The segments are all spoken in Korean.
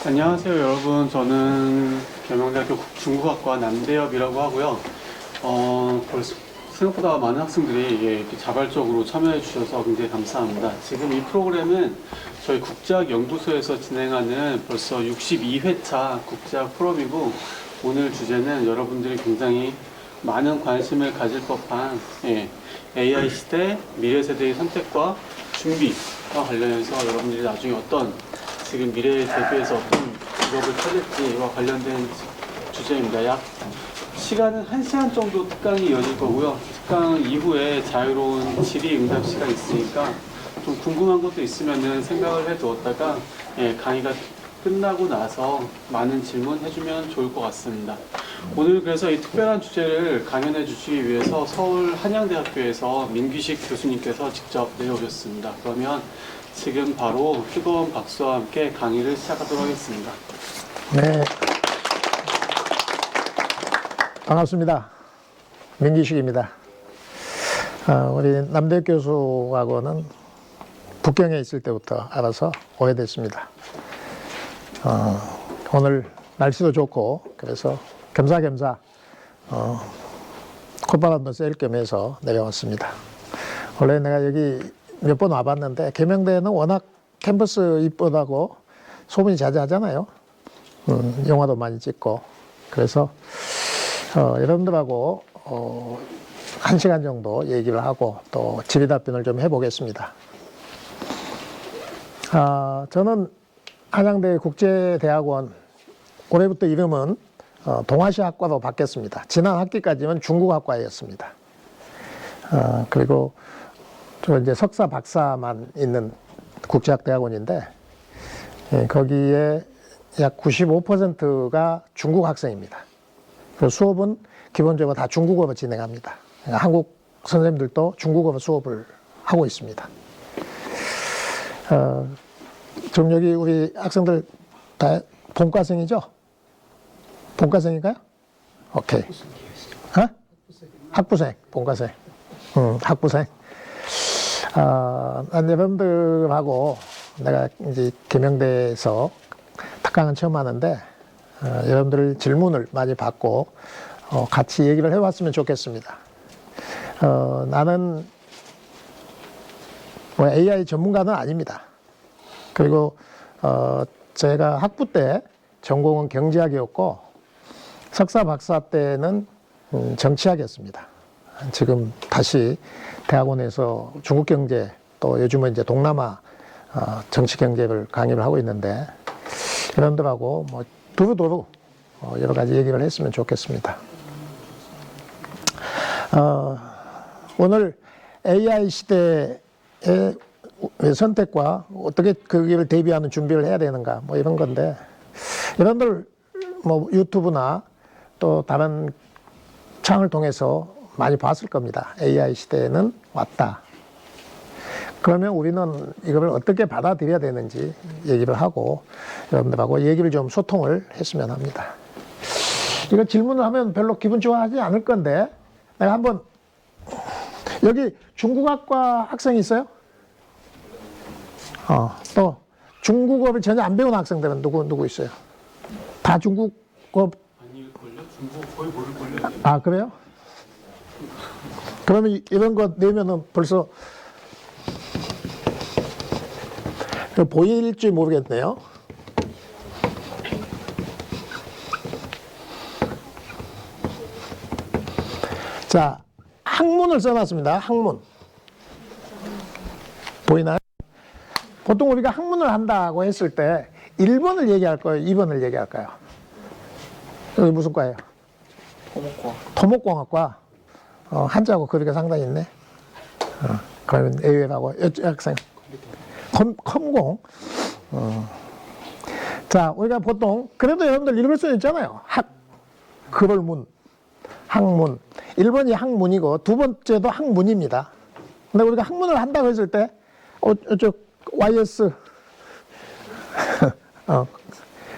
안녕하세요, 여러분. 저는 계명대학교 중국학과 남대엽이라고 하고요. 벌써 생각보다 많은 학생들이 이렇게 자발적으로 참여해 주셔서 굉장히 감사합니다. 지금 이 프로그램은 저희 국제학연구소에서 진행하는 벌써 62회차 국제학 포럼이고, 오늘 주제는 여러분들이 굉장히 많은 관심을 가질 법한 AI 시대 미래 세대의 선택과 준비와 관련해서 여러분들이 나중에 어떤 지금 미래에 대비해서 어떤 직업을 찾을지와 관련된 주제입니다. 약 시간은 1시간 정도 특강이 이어질 거고요. 특강 이후에 자유로운 질의응답 시간이 있으니까 좀 궁금한 것도 있으면은 생각을 해두었다가 강의가 끝나고 나서 많은 질문 해주면 좋을 것 같습니다. 오늘 그래서 이 특별한 주제를 강연해 주시기 위해서 서울 한양대학교에서 민규식 교수님께서 직접 내려오셨습니다. 그러면 지금 바로 뜨거운 박수와 함께 강의를 시작하도록 하겠습니다. 네, 반갑습니다. 민기식입니다. 우리 남대 교수하고는 북경에 있을 때부터 알아서 오래됐습니다. 오늘 날씨도 좋고 그래서 겸사겸사 콧바람 한번 쐴 겸 해서 내려왔습니다. 원래 내가 여기 몇 번 와봤는데 계명대는 워낙 캠퍼스 이쁘다고 소문이 자자하잖아요. 영화도 많이 찍고 그래서 여러분들하고 1시간 정도 얘기를 하고 또 질의답변을 좀 해보겠습니다. 저는 한양대 국제대학원 올해부터 이름은 동아시아학과로 바뀌었습니다. 지난 학기까지는 중국학과였습니다. 그리고 저 이제 석사 박사만 있는 국제학대학원인데 거기에 약 95%가 중국 학생입니다. 그 수업은 기본적으로 다 중국어로 진행합니다. 한국 선생님들도 중국어로 수업을 하고 있습니다. 지금 여기 우리 학생들 다 본과생이죠? 본과생인가요? 오케이. 학부생, 본과생. 학부생. 난 여러분들하고 내가 이제 계명대에서 특강은 처음 하는데, 여러분들 질문을 많이 받고, 같이 얘기를 해봤으면 좋겠습니다. 나는 뭐 AI 전문가는 아닙니다. 그리고, 제가 학부 때 전공은 경제학이었고, 석사 박사 때는 정치학이었습니다. 지금 다시 대학원에서 중국 경제 또 요즘은 이제 동남아 정치 경제를 강의를 하고 있는데 여러분들하고 뭐 두루두루 여러 가지 얘기를 했으면 좋겠습니다. 오늘 AI 시대의 선택과 어떻게 거기를 대비하는 준비를 해야 되는가 뭐 이런 건데 여러분들 뭐 유튜브나 또 다른 창을 통해서 많이 봤을 겁니다. AI 시대는 왔다. 그러면 우리는 이걸 어떻게 받아들여야 되는지 얘기를 하고 여러분들하고 얘기를 좀 소통을 했으면 합니다. 이거 질문을 하면 별로 기분 좋아하지 않을 건데 내가 한번 여기 중국학과 학생이 있어요? 또 중국어를 전혀 안 배운 학생들은 누구 있어요? 다 중국어 아닐걸요? 중국어 거의 모를걸요? 그래요? 그러면 이런 거 내면은 벌써 보일지 모르겠네요. 자, 학문을 써놨습니다. 학문. 보이나요? 보통 우리가 학문을 한다고 했을 때 1번을 얘기할 거예요? 2번을 얘기할까요? 여기 무슨 과예요? 토목과. 토목공학과. 한자하고 거리가 상당히 있네. 그러면 A외라고 학생. 컴공. 자, 우리가 보통 그래도 여러분들 읽을 수 있잖아요. 글을문, 학문. 1번이 학문이고 두 번째도 학문입니다. 근데 우리가 학문을 한다고 했을 때 YS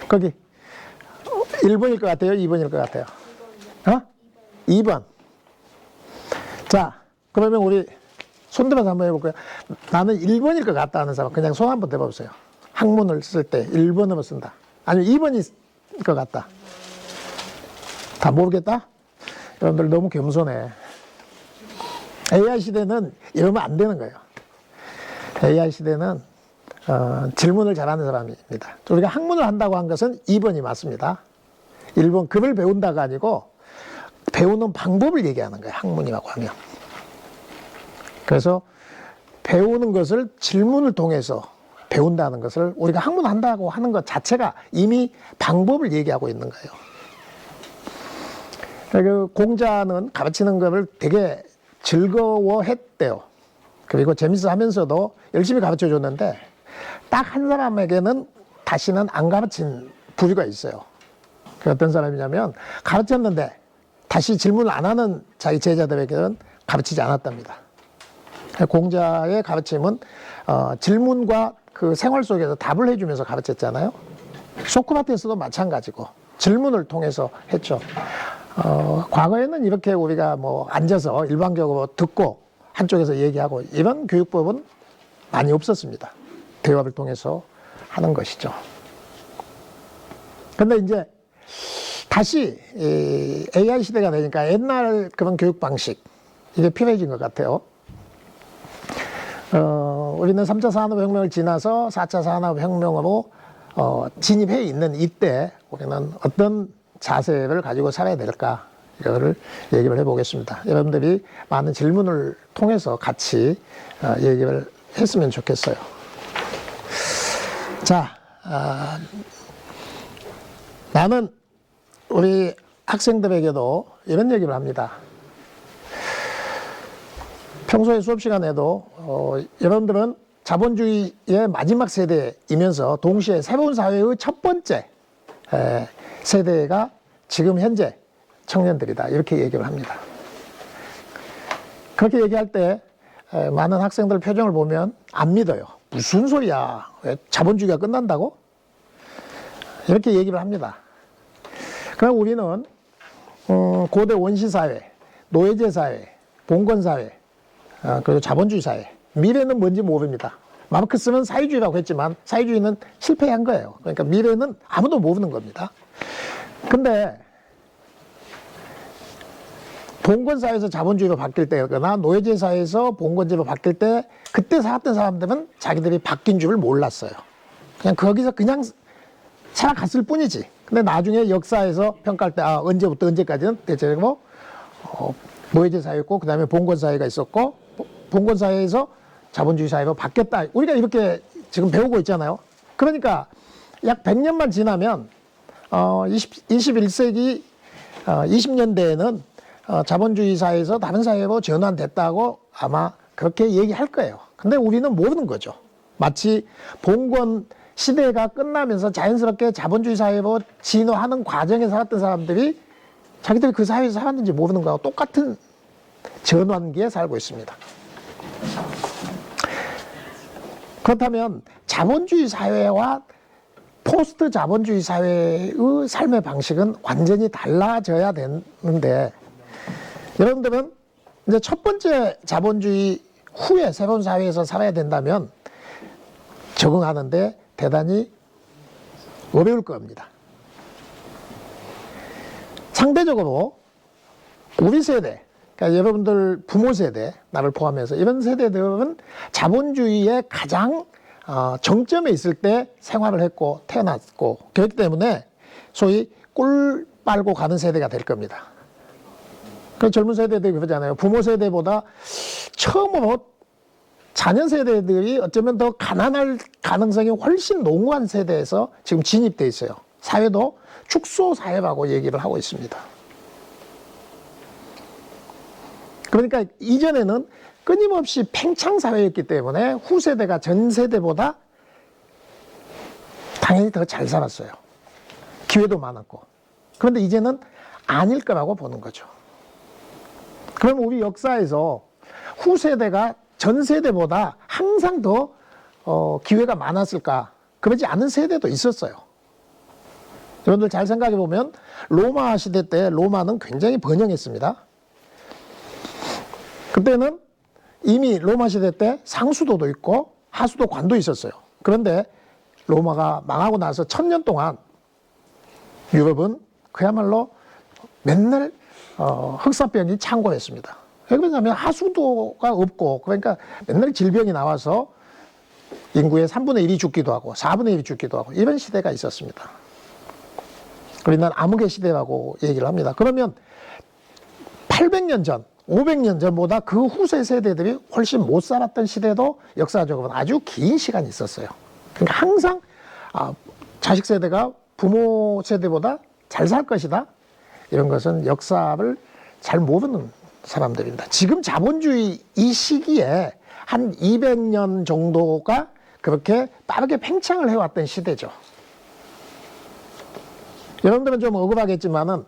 거기 1번일 것 같아요? 2번일 것 같아요? 2번. 자, 그러면 우리 손들어서 한번 해볼까요? 나는 1번일 것 같다 하는 사람 그냥 손 한번 대봐보세요. 학문을 쓸 때 1번으로 쓴다. 아니면 2번일 것 같다. 다 모르겠다? 여러분들 너무 겸손해. AI 시대는 이러면 안 되는 거예요. AI 시대는 질문을 잘하는 사람입니다. 우리가 학문을 한다고 한 것은 2번이 맞습니다. 1번 글을 배운다가 아니고 배우는 방법을 얘기하는 거예요. 학문이라고 하면. 그래서 배우는 것을 질문을 통해서 배운다는 것을 우리가 학문한다고 하는 것 자체가 이미 방법을 얘기하고 있는 거예요. 그 공자는 가르치는 것을 되게 즐거워했대요. 그리고 재밌어 하면서도 열심히 가르쳐 줬는데 딱 한 사람에게는 다시는 안 가르친 부류가 있어요. 그 어떤 사람이냐면 가르쳤는데 다시 질문을 안 하는 자기 제자들에게는 가르치지 않았답니다. 공자의 가르침은 질문과 그 생활 속에서 답을 해주면서 가르쳤잖아요. 소크라테스도 마찬가지고 질문을 통해서 했죠. 과거에는 이렇게 우리가 뭐 앉아서 일방적으로 듣고 한쪽에서 얘기하고 이런 교육법은 많이 없었습니다. 대화를 통해서 하는 것이죠. 근데 이제 다시 AI 시대가 되니까 옛날 그런 교육 방식 이게 필요해진 것 같아요. 우리는 3차 산업혁명을 지나서 4차 산업혁명으로 진입해 있는 이때 우리는 어떤 자세를 가지고 살아야 될까 이거를 얘기를 해보겠습니다. 여러분들이 많은 질문을 통해서 같이 얘기를 했으면 좋겠어요. 자, 나는 우리 학생들에게도 이런 얘기를 합니다. 평소에 수업 시간에도 여러분들은 자본주의의 마지막 세대이면서 동시에 새로운 사회의 첫 번째 세대가 지금 현재 청년들이다 이렇게 얘기를 합니다. 그렇게 얘기할 때 많은 학생들 표정을 보면 안 믿어요. 무슨 소리야? 왜 자본주의가 끝난다고? 이렇게 얘기를 합니다. 그럼 우리는 고대 원시사회, 노예제사회, 봉건사회, 그리고 자본주의 사회, 미래는 뭔지 모릅니다. 마르크스는 사회주의라고 했지만 사회주의는 실패한 거예요. 그러니까 미래는 아무도 모르는 겁니다. 근데 봉건사회에서 자본주의로 바뀔 때거나 노예제사회에서 봉건제로 바뀔 때 그때 살았던 사람들은 자기들이 바뀐 줄 몰랐어요. 그냥 거기서 그냥 살아갔을 뿐이지. 근데 나중에 역사에서 평가할 때 언제부터 언제까지는 대체로 노예제사회였고 그 다음에 봉건사회가 있었고 봉건사회에서 자본주의 사회로 바뀌었다. 우리가 이렇게 지금 배우고 있잖아요. 그러니까 약 100년만 지나면 21세기 20년대에는 자본주의 사회에서 다른 사회로 전환됐다고 아마 그렇게 얘기할 거예요. 근데 우리는 모르는 거죠. 마치 봉건 시대가 끝나면서 자연스럽게 자본주의 사회로 진화하는 과정에 살았던 사람들이 자기들이 그 사회에서 살았는지 모르는 거하고 똑같은 전환기에 살고 있습니다. 그렇다면 자본주의 사회와 포스트 자본주의 사회의 삶의 방식은 완전히 달라져야 되는데 여러분들은 이제 첫 번째 자본주의 후에 새로운 사회에서 살아야 된다면 적응하는데 대단히 어려울 겁니다. 상대적으로 우리 세대, 그러니까 여러분들 부모 세대, 나를 포함해서 이런 세대들은 자본주의의 가장 정점에 있을 때 생활을 했고 태어났고 그렇기 때문에 소위 꿀 빨고 가는 세대가 될 겁니다. 그 젊은 세대들이 그러잖아요. 부모 세대보다 처음으로 자녀 세대들이 어쩌면 더 가난할 가능성이 훨씬 농후한 세대에서 지금 진입돼 있어요. 사회도 축소 사회라고 얘기를 하고 있습니다. 그러니까 이전에는 끊임없이 팽창 사회였기 때문에 후세대가 전 세대보다 당연히 더 잘 살았어요. 기회도 많았고. 그런데 이제는 아닐 거라고 보는 거죠. 그럼 우리 역사에서 후세대가 전 세대보다 항상 더 기회가 많았을까? 그러지 않은 세대도 있었어요. 여러분들 잘 생각해 보면 로마 시대 때 로마는 굉장히 번영했습니다. 그때는 이미 로마 시대 때 상수도도 있고 하수도 관도 있었어요. 그런데 로마가 망하고 나서 1000년 동안 유럽은 그야말로 맨날 흑사병이 창궐했습니다. 왜 그러냐면 하수도가 없고, 그러니까 맨날 질병이 나와서 인구의 3분의 1이 죽기도 하고 4분의 1이 죽기도 하고 이런 시대가 있었습니다. 우리는 암흑의 시대라고 얘기를 합니다. 그러면 800년 전, 500년 전보다 그 후세 세대들이 훨씬 못 살았던 시대도 역사적으로 아주 긴 시간이 있었어요. 그러니까 항상 자식 세대가 부모 세대보다 잘 살 것이다. 이런 것은 역사를 잘 모르는 사람들입니다. 지금 자본주의 이 시기에 한 200년 정도가 그렇게 빠르게 팽창을 해왔던 시대죠. 여러분들은 좀 억울하겠지만은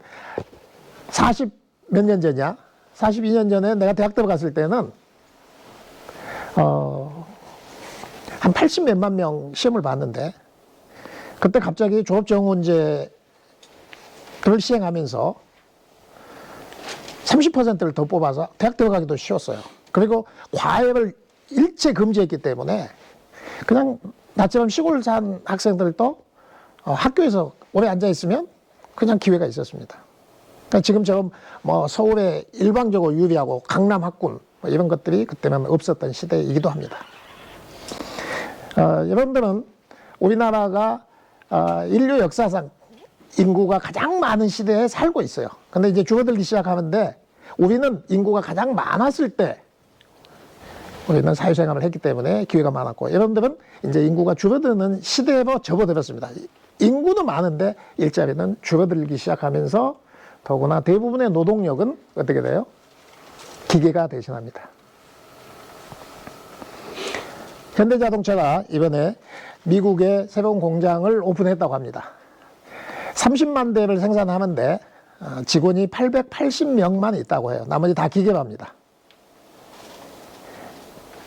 40 몇 년 전이야? 42년 전에 내가 대학 들어갔을 때는 한 80 몇만 명 시험을 봤는데 그때 갑자기 졸업정원제를 시행하면서 30%를 더 뽑아서 대학 들어가기도 쉬웠어요. 그리고 과외를 일체 금지했기 때문에 그냥 나처럼 시골 산 학생들도 학교에서 오래 앉아 있으면 그냥 기회가 있었습니다. 그러니까 지금처럼 뭐 서울에 일방적으로 유리하고 강남 학군 뭐 이런 것들이 그때는 없었던 시대이기도 합니다. 여러분들은 우리나라가 인류 역사상 인구가 가장 많은 시대에 살고 있어요. 근데 이제 줄어들기 시작하는데 우리는 인구가 가장 많았을 때 우리는 사회생활을 했기 때문에 기회가 많았고 여러분들은 이제 인구가 줄어드는 시대로 접어들었습니다. 인구는 많은데 일자리는 줄어들기 시작하면서 더구나 대부분의 노동력은 어떻게 돼요? 기계가 대신합니다. 현대자동차가 이번에 미국에 새로운 공장을 오픈했다고 합니다. 30만 대를 생산하는데 직원이 880명만 있다고 해요. 나머지 다 기계로 합니다.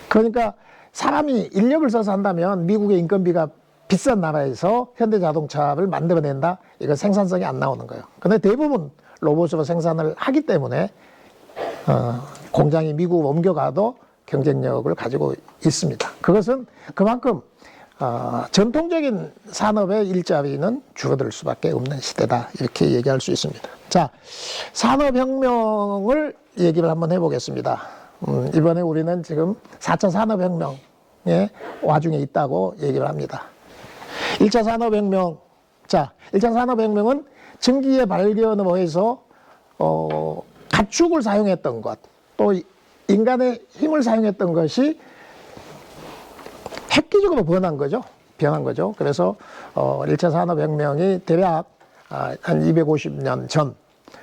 그러니까 사람이 인력을 써서 한다면 미국의 인건비가 비싼 나라에서 현대자동차를 만들어낸다? 이거 생산성이 안 나오는 거예요. 근데 대부분 로봇으로 생산을 하기 때문에 공장이 미국으로 옮겨가도 경쟁력을 가지고 있습니다. 그것은 그만큼 전통적인 산업의 일자리는 줄어들 수밖에 없는 시대다 이렇게 얘기할 수 있습니다. 자, 산업혁명을 얘기를 한번 해보겠습니다. 이번에 우리는 지금 4차 산업혁명의 와중에 있다고 얘기를 합니다. 1차 산업혁명, 자, 1차 산업혁명은 전기의 발견으로 해서 가축을 사용했던 것, 또 인간의 힘을 사용했던 것이 획기적으로 변한 거죠. 그래서 1차 산업혁명이 대략 한 250년 전,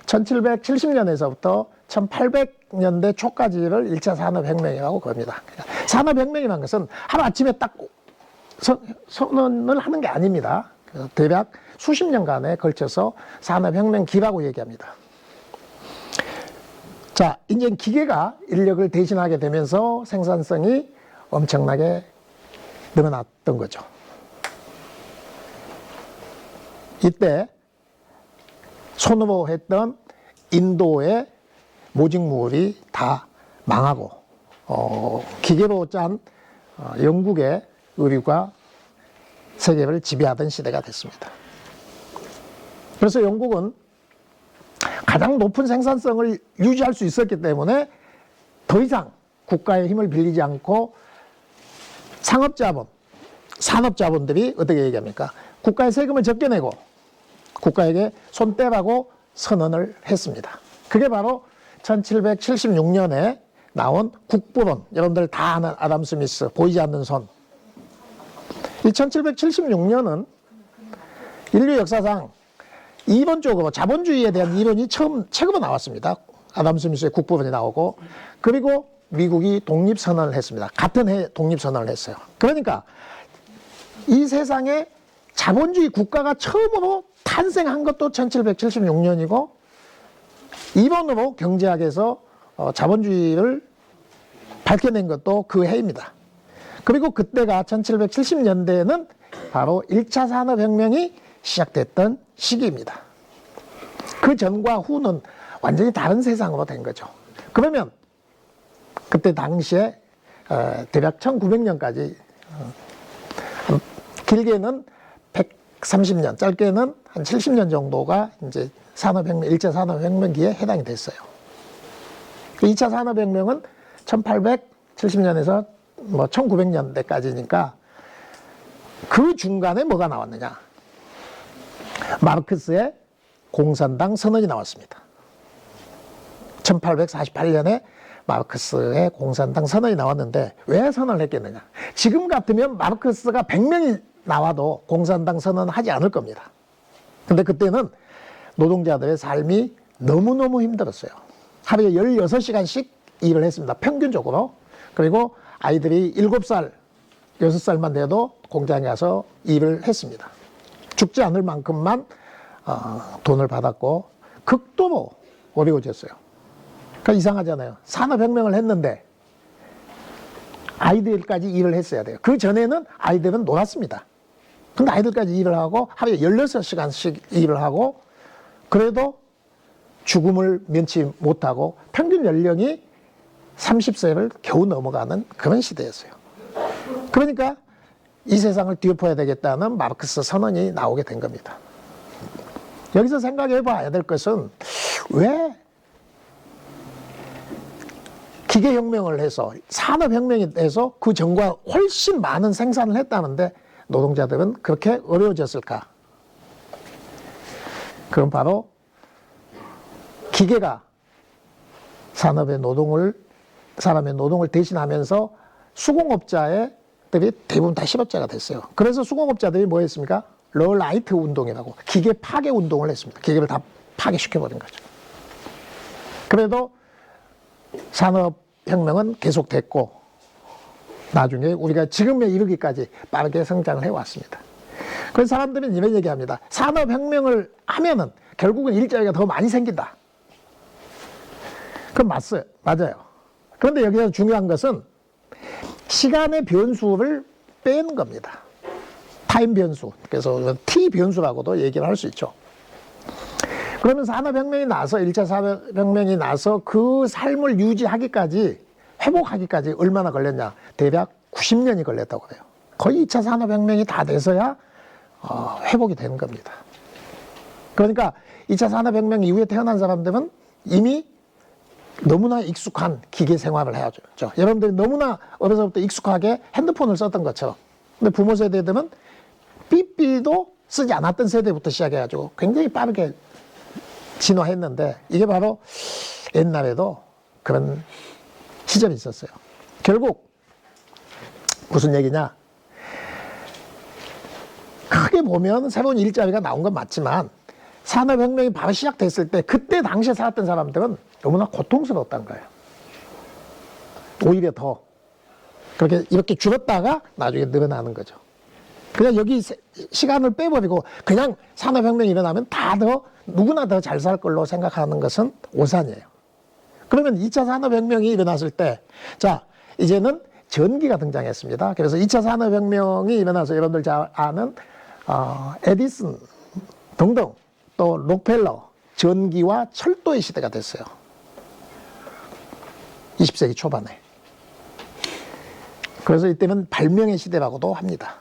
1770년에서부터 1800년대 초까지를 1차 산업혁명이라고 겁니다. 산업혁명이라는 것은 하루아침에 딱 선언을 하는 게 아닙니다. 대략 수십 년간에 걸쳐서 산업혁명기라고 얘기합니다. 자, 이제 기계가 인력을 대신하게 되면서 생산성이 엄청나게 늘어났던 거죠. 이때 손으로 했던 인도의 모직물이 다 망하고 기계로 짠 영국의 의류가 세계를 지배하던 시대가 됐습니다. 그래서 영국은 가장 높은 생산성을 유지할 수 있었기 때문에 더 이상 국가의 힘을 빌리지 않고 산업자본들이 어떻게 얘기합니까? 국가의 세금을 적게 내고 국가에게 손 떼라고 선언을 했습니다. 그게 바로 1776년에 나온 국부론, 여러분들 다 아는 아담 스미스, 보이지 않는 손. 이 1776년은 인류 역사상 이론적으로 자본주의에 대한 이론이 최근에 나왔습니다. 아담 스미스의 국부론이 나오고, 그리고 미국이 독립선언을 했습니다. 같은 해에 독립선언을 했어요. 그러니까 이 세상에 자본주의 국가가 처음으로 탄생한 것도 1776년이고 이론으로 경제학에서 자본주의를 밝혀낸 것도 그 해입니다. 그리고 그때가 1770년대에는 바로 1차 산업혁명이 시작됐던 시기입니다. 그 전과 후는 완전히 다른 세상으로 된 거죠. 그러면 그때 당시에 대략 1900년까지 길게는 30년, 짧게는 한 70년 정도가 이제 산업혁명, 1차 산업혁명기에 해당이 됐어요. 2차 산업혁명은 1870년에서 뭐 1900년대까지니까 그 중간에 뭐가 나왔느냐. 마르크스의 공산당 선언이 나왔습니다. 1848년에 마르크스의 공산당 선언이 나왔는데 왜 선언을 했겠느냐. 지금 같으면 마르크스가 100명이 나와도 공산당 선언 하지 않을 겁니다. 근데 그때는 노동자들의 삶이 너무너무 힘들었어요. 하루에 16시간씩 일을 했습니다. 평균적으로. 그리고 아이들이 7살, 6살만 돼도 공장에 가서 일을 했습니다. 죽지 않을 만큼만 돈을 받았고 극도로 어려워졌어요. 그러니까 이상하잖아요. 산업혁명을 했는데 아이들까지 일을 했어야 돼요. 그 전에는 아이들은 놀았습니다. 근데 아이들까지 일을 하고 하루에 16시간씩 일을 하고 그래도 죽음을 면치 못하고 평균 연령이 30세를 겨우 넘어가는 그런 시대였어요. 그러니까 이 세상을 뒤엎어야 되겠다는 마르크스 선언이 나오게 된 겁니다. 여기서 생각해 봐야 될 것은 왜 기계혁명을 해서 산업혁명이 돼서 그 전과 훨씬 많은 생산을 했다는데 노동자들은 그렇게 어려워졌을까? 그건 바로 기계가 사람의 노동을 대신하면서 수공업자들이 대부분 다 실업자가 됐어요. 그래서 수공업자들이 뭐 했습니까? 러라이트 운동이라고 기계 파괴 운동을 했습니다. 기계를 다 파괴시켜버린 거죠. 그래도 산업혁명은 계속됐고 나중에 우리가 지금에 이르기까지 빠르게 성장을 해왔습니다. 그래서 사람들은 이런 얘기합니다. 산업혁명을 하면은 결국은 일자리가 더 많이 생긴다. 그건 맞아요. 그런데 여기서 중요한 것은 시간의 변수를 빼는 겁니다. 타임 변수. 그래서 T 변수라고도 얘기를 할 수 있죠. 그러면 산업혁명이 나서 1차 산업혁명이 나서 그 삶을 유지하기까지 회복하기까지 얼마나 걸렸냐. 대략 90년이 걸렸다고 그래요. 거의 2차 산업혁명이 다 돼서야 회복이 되는 겁니다. 그러니까 2차 산업혁명 이후에 태어난 사람들은 이미 너무나 익숙한 기계 생활을 해야죠. 여러분들이 너무나 어려서부터 익숙하게 핸드폰을 썼던 것처럼. 근데 부모 세대들은 삐삐도 쓰지 않았던 세대부터 시작해가지고 굉장히 빠르게 진화했는데 이게 바로 옛날에도 그런 시절이 있었어요. 결국 무슨 얘기냐. 크게 보면 새로운 일자리가 나온 건 맞지만 산업혁명이 바로 시작됐을 때 그때 당시에 살았던 사람들은 너무나 고통스러웠다는 거예요. 오히려 더 그렇게 이렇게 줄었다가 나중에 늘어나는 거죠. 그냥 여기 시간을 빼버리고 그냥 산업혁명이 일어나면 누구나 더 잘 살 걸로 생각하는 것은 오산이에요. 그러면 2차 산업혁명이 일어났을 때, 자, 이제는 전기가 등장했습니다. 그래서 2차 산업혁명이 일어나서 여러분들 잘 아는, 에디슨 등등 또 록펠러, 전기와 철도의 시대가 됐어요. 20세기 초반에. 그래서 이때는 발명의 시대라고도 합니다.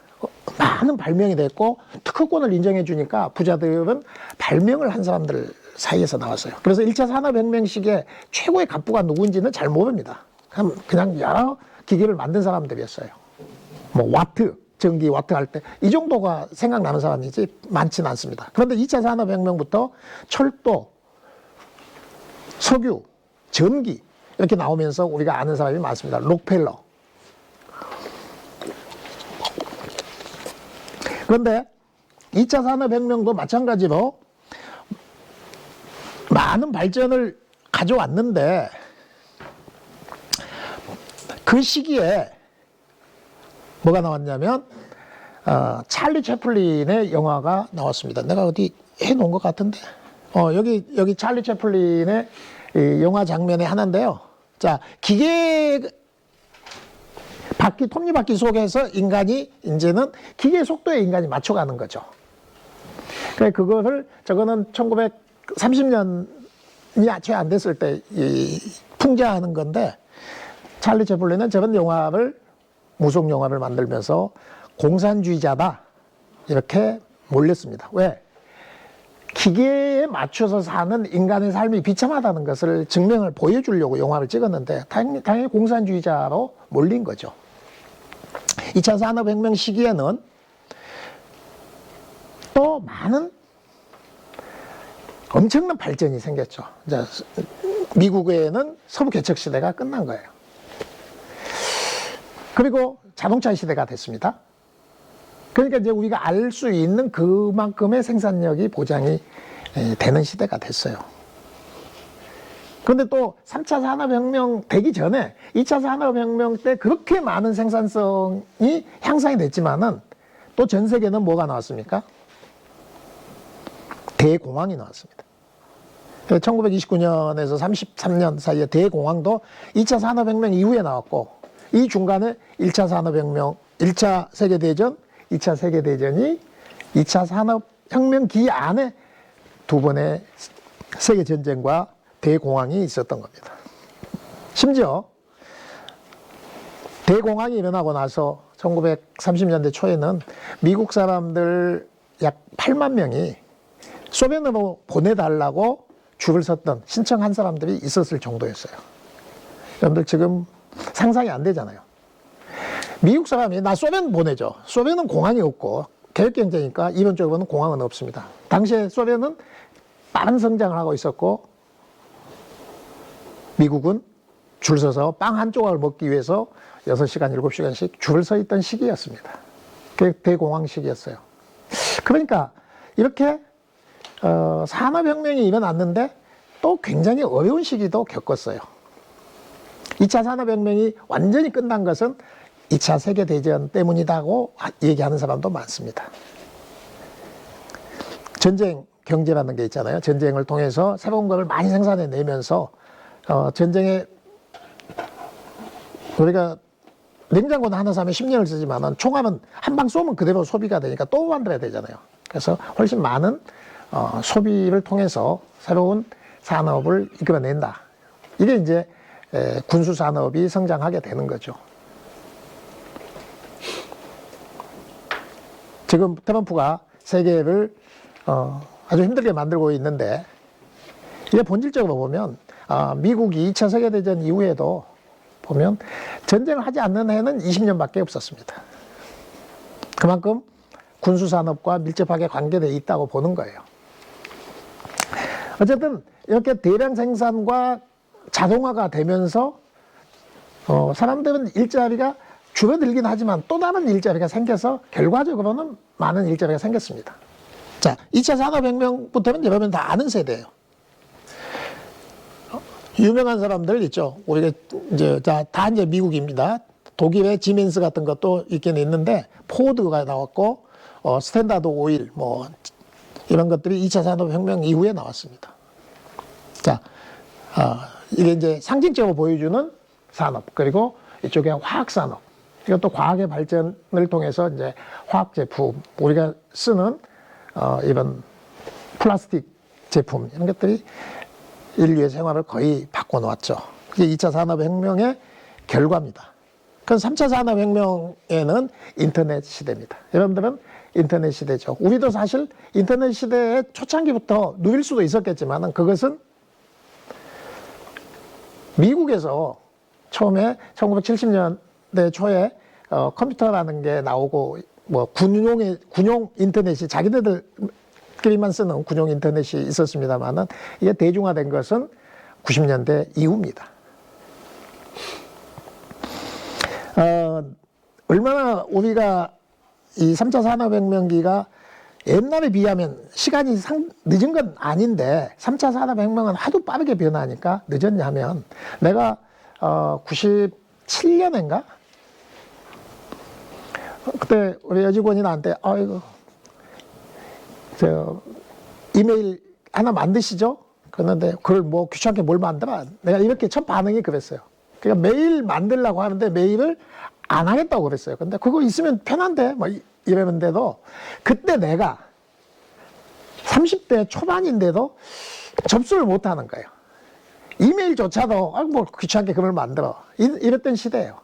많은 발명이 됐고 특허권을 인정해 주니까 부자들은 발명을 한 사람들 사이에서 나왔어요. 그래서 1차 산업혁명 시기에 최고의 갑부가 누구인지는 잘 모릅니다. 그냥 여러 기계를 만든 사람들이었어요. 뭐 와트, 전기 와트 할 때 이 정도가 생각나는 사람이지 많지는 않습니다. 그런데 2차 산업혁명부터 철도, 석유, 전기 이렇게 나오면서 우리가 아는 사람이 많습니다. 록펠러. 그런데 2차 산업혁명도 마찬가지로 많은 발전을 가져왔는데 그 시기에 뭐가 나왔냐면 찰리 채플린의 영화가 나왔습니다. 내가 어디 해놓은 것 같은데 여기 찰리 채플린의 영화 장면의 하나인데요. 자, 톱니바퀴 속에서 인간이 이제는 기계 속도에 인간이 맞춰가는 거죠. 저거는 1930년이 채 안 됐을 때 풍자하는 건데 찰리 채플린은 저런 무속 영화를 만들면서 공산주의자다 이렇게 몰렸습니다. 왜? 기계에 맞춰서 사는 인간의 삶이 비참하다는 것을 증명을 보여주려고 영화를 찍었는데 당연히 공산주의자로 몰린 거죠. 2차 산업혁명 시기에는 또 많은 엄청난 발전이 생겼죠. 이제 미국에는 서부 개척 시대가 끝난 거예요. 그리고 자동차 시대가 됐습니다. 그러니까 이제 우리가 알 수 있는 그만큼의 생산력이 보장이 되는 시대가 됐어요. 그런데 또 3차 산업혁명 되기 전에 2차 산업혁명 때 그렇게 많은 생산성이 향상이 됐지만은 또 전 세계는 뭐가 나왔습니까? 대공황이 나왔습니다. 1929년에서 33년 사이에 대공황도 2차 산업혁명 이후에 나왔고 이 중간에 1차 산업혁명, 1차 세계대전, 2차 세계대전이 2차 산업혁명기 안에 두 번의 세계전쟁과 대공황이 있었던 겁니다. 심지어 대공황이 일어나고 나서 1930년대 초에는 미국 사람들 약 8만 명이 소련으로 보내달라고 줄을 섰던 신청한 사람들이 있었을 정도였어요. 여러분들 지금 상상이 안 되잖아요. 미국 사람이 나 소련 보내죠. 소련은 공항이 없고 계획경제니까 이론적으로는 공항은 없습니다. 당시에 소련은 빠른 성장을 하고 있었고 미국은 줄 서서 빵 한 조각을 먹기 위해서 6시간, 7시간씩 줄을 서 있던 시기였습니다. 그게 대공황 시기였어요. 그러니까 이렇게 산업혁명이 일어났는데 또 굉장히 어려운 시기도 겪었어요. 2차 산업혁명이 완전히 끝난 것은 2차 세계대전 때문이라고 얘기하는 사람도 많습니다. 전쟁 경제라는 게 있잖아요. 전쟁을 통해서 새로운 걸 많이 생산해내면서 전쟁에 우리가 냉장고는 하나 사면 10년을 쓰지만 총알은 한 방 쏘면 그대로 소비가 되니까 또 만들어야 되잖아요. 그래서 훨씬 많은 소비를 통해서 새로운 산업을 이끌어낸다. 이게 이제 군수 산업이 성장하게 되는 거죠. 지금 트럼프가 세계를 아주 힘들게 만들고 있는데 이게 본질적으로 보면 미국이 2차 세계대전 이후에도 보면 전쟁을 하지 않는 해는 20년밖에 없었습니다. 그만큼 군수산업과 밀접하게 관계되어 있다고 보는 거예요. 어쨌든 이렇게 대량 생산과 자동화가 되면서 사람들은 일자리가 줄어들긴 하지만 또 다른 일자리가 생겨서 결과적으로는 많은 일자리가 생겼습니다. 자, 2차 산업혁명부터는 여러분 다 아는 세대예요. 유명한 사람들 있죠. 우리가 이제 다 이제 미국입니다. 독일의 지멘스 같은 것도 있긴 있는데 포드가 나왔고 스탠다드 오일 뭐 이런 것들이 2차 산업혁명 이후에 나왔습니다. 자, 이게 이제 상징적으로 보여주는 산업 그리고 이쪽에 화학 산업. 이것도 과학의 발전을 통해서 이제 화학 제품 우리가 쓰는 이런 플라스틱 제품 이런 것들이 인류의 생활을 거의 바꿔놓았죠. 그게 2차 산업혁명의 결과입니다. 그래서 3차 산업혁명에는 인터넷 시대입니다. 여러분들은 인터넷 시대죠. 우리도 사실 인터넷 시대의 초창기부터 누릴 수도 있었겠지만 그것은 미국에서 처음에 1970년대 초에 컴퓨터라는 게 나오고 뭐 군용 인터넷이 자기네들끼리만 쓰는 군용 인터넷이 있었습니다만은 이게 대중화된 것은 90년대 이후입니다. 얼마나 우리가 이 3차 산업혁명기가 옛날에 비하면 시간이 늦은 건 아닌데 3차 산업혁명은 하도 빠르게 변하니까 늦었냐 하면 내가 97년인가? 그때 우리 여직원이 나한테 아이고 이메일 하나 만드시죠? 그런데 그걸 뭐 귀찮게 뭘 만들어? 내가 이렇게 첫 반응이 그랬어요. 그러니까 메일 만들려고 하는데 메일을 안 하겠다고 그랬어요. 근데 그거 있으면 편한데 뭐 이러는데도 그때 내가 30대 초반인데도 접수를 못 하는 거예요. 이메일조차도 아, 뭐 귀찮게 그걸 만들어 이랬던 시대예요.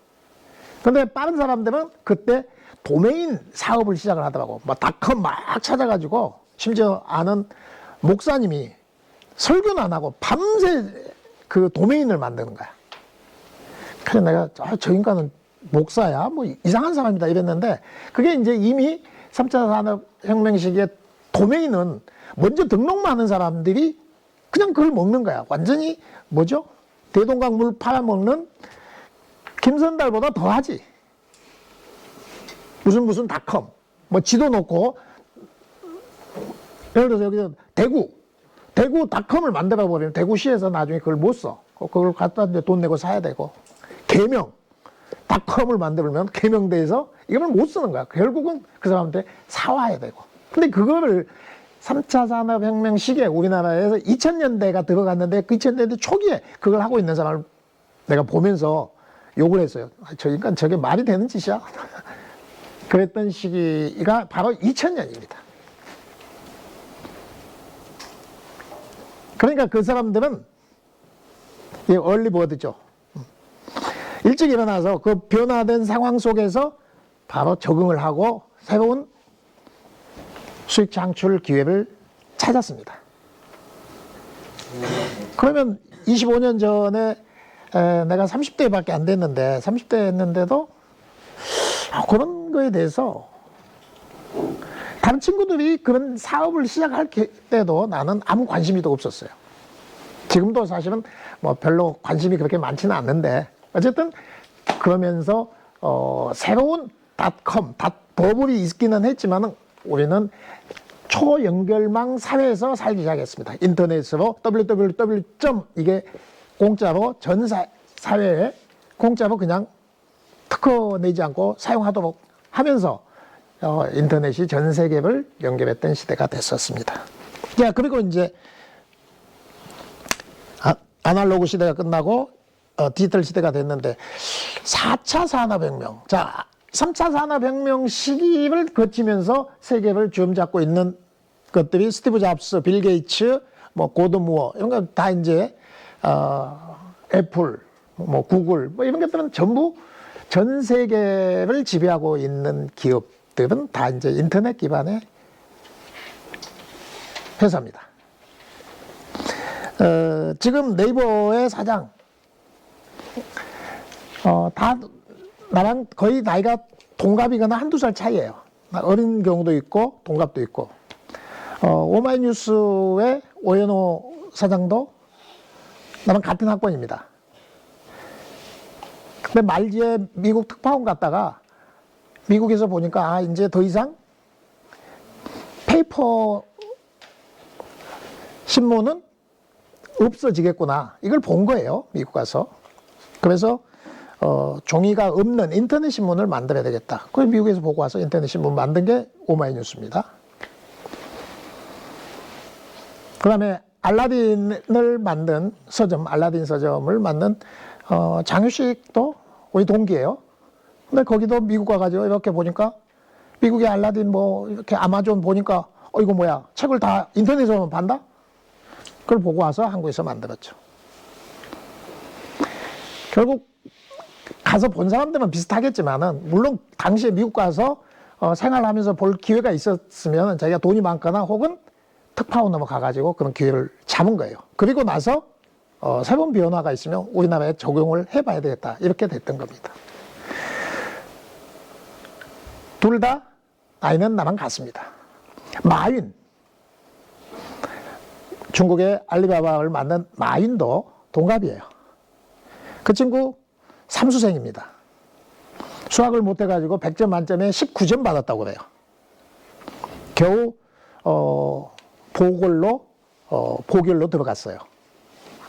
근데 빠른 사람들은 그때 도메인 사업을 시작을 하더라고. 뭐 닷컴 막 찾아가지고 심지어 아는 목사님이 설교는 안 하고 밤새 그 도메인을 만드는 거야. 그래서 내가 저 인간은 목사야? 뭐 이상한 사람이다 이랬는데 그게 이제 이미 3차 산업혁명 시기에 도메인은 먼저 등록만 하는 사람들이 그냥 그걸 먹는 거야. 완전히 뭐죠? 대동강 물 팔아먹는 김선달보다 더하지. 무슨 닷컴. 뭐 지도 놓고 예를 들어서 여기 대구 닷컴을 만들어 버리면 대구시에서 나중에 그걸 못 써. 그걸 갖다 이제 돈 내고 사야 되고. 계명 닷컴을 만들면 계명대에서 이걸 못 쓰는 거야. 결국은 그 사람한테 사와야 되고. 근데 그거를 3차 산업혁명 시기에 우리나라에서 2000년대가 들어갔는데 그 2000년대 초기에 그걸 하고 있는 사람을 내가 보면서 욕을 했어요. 저 인간 저게 말이 되는 짓이야? 그랬던 시기가 바로 2000년입니다. 그러니까 그 사람들은 얼리버드죠. 일찍 일어나서 그 변화된 상황 속에서 바로 적응을 하고 새로운 수익 창출 기회를 찾았습니다. 그러면 25년 전에 내가 30대밖에 안 됐는데 30대 했는데도 그런 거에 대해서 다른 친구들이 그런 사업을 시작할 때도 나는 아무 관심이도 없었어요. 지금도 사실은 뭐 별로 관심이 그렇게 많지는 않는데 어쨌든 그러면서 새로운 닷컴, 버블이 있기는 했지만은 우리는 초연결망 사회에서 살기 시작했습니다. 인터넷으로 www. 이게 공짜로 전 사회에 공짜로 그냥 특허 내지 않고 사용하도록 하면서 인터넷이 전 세계를 연결했던 시대가 됐었습니다. 자, 그리고 이제 아날로그 시대가 끝나고 디지털 시대가 됐는데 4차 산업혁명. 자, 3차 산업혁명 시기를 거치면서 세계를 주름잡고 있는 것들이 스티브 잡스, 빌 게이츠, 뭐 고든 무어 이런 거 다 이제 애플, 뭐 구글 뭐 이런 것들은 전부 전 세계를 지배하고 있는 기업들은 다 이제 인터넷 기반의 회사입니다. 지금 네이버의 사장 다 나랑 거의 나이가 동갑이거나 한두 살 차이예요. 어린 경우도 있고 동갑도 있고. 오마이뉴스의 오연호 사장도 나랑 같은 학번입니다. 근데 말기에 미국 특파원 갔다가 미국에서 보니까 이제 더 이상 페이퍼 신문은 없어지겠구나. 이걸 본 거예요. 미국 가서. 그래서 종이가 없는 인터넷 신문을 만들어야 되겠다. 그걸 미국에서 보고 와서 인터넷 신문 만든 게 오마이뉴스입니다. 그 다음에 알라딘을 만든 서점, 알라딘 서점을 만든 장유식도 우리 동기예요. 근데 거기도 미국 가가지고 이렇게 보니까 미국의 알라딘 뭐 이렇게 아마존 보니까 이거 뭐야 책을 다 인터넷으로만 판다? 그걸 보고 와서 한국에서 만들었죠. 결국 가서 본 사람들은 비슷하겠지만은 물론 당시에 미국 가서 생활하면서 볼 기회가 있었으면 자기가 돈이 많거나 혹은 특파원으로 가가지고 그런 기회를 잡은 거예요. 그리고 나서 새로운 변화가 있으면 우리나라에 적용을 해봐야 되겠다 이렇게 됐던 겁니다. 둘 다 나이는 나랑 같습니다. 마윈, 중국의 알리바바를 만든 마윈도 동갑이에요. 그 친구 삼수생입니다. 수학을 못해가지고 100점 만점에 19점 받았다고 그래요. 겨우 보결로 들어갔어요.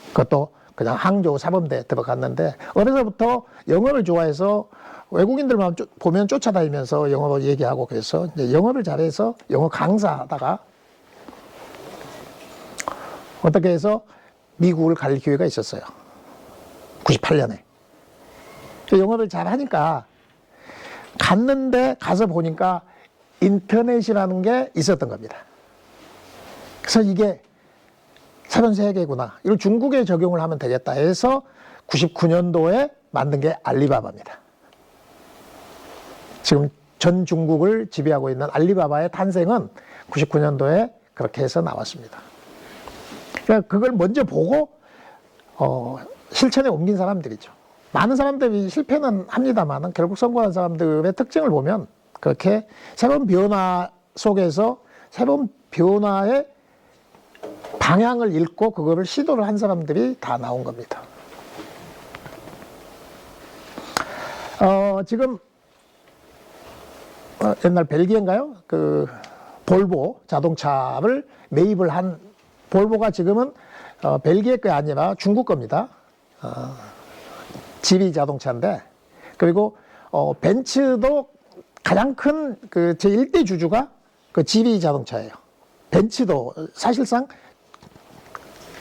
그것도 그냥 항저우 사범대 들어갔는데 어려서부터 영어를 좋아해서 외국인들만 보면 쫓아다니면서 영어로 얘기하고 그래서 이제 영어를 잘해서 영어 강사하다가 어떻게 해서 미국을 갈 기회가 있었어요. 98년에. 영어를 잘하니까 갔는데 가서 보니까 인터넷이라는 게 있었던 겁니다. 그래서 이게 새로운 세계구나. 이걸 중국에 적용을 하면 되겠다 해서 99년도에 만든 게 알리바바입니다. 지금 전 중국을 지배하고 있는 알리바바의 탄생은 99년도에 그렇게 해서 나왔습니다. 그러니까 그걸 먼저 보고 실천에 옮긴 사람들이죠. 많은 사람들이 실패는 합니다만 결국 성공한 사람들의 특징을 보면 그렇게 새로운 변화 속에서 새로운 변화의 방향을 읽고 그거를 시도를 한 사람들이 다 나온 겁니다. 지금 옛날 벨기에인가요? 그 볼보 자동차를 매입을 한 볼보가 지금은 벨기에 게 아니라 중국 겁니다. 지리 자동차인데 그리고 벤츠도 가장 큰 그 제1대 주주가 그 지리 자동차예요. 벤츠도 사실상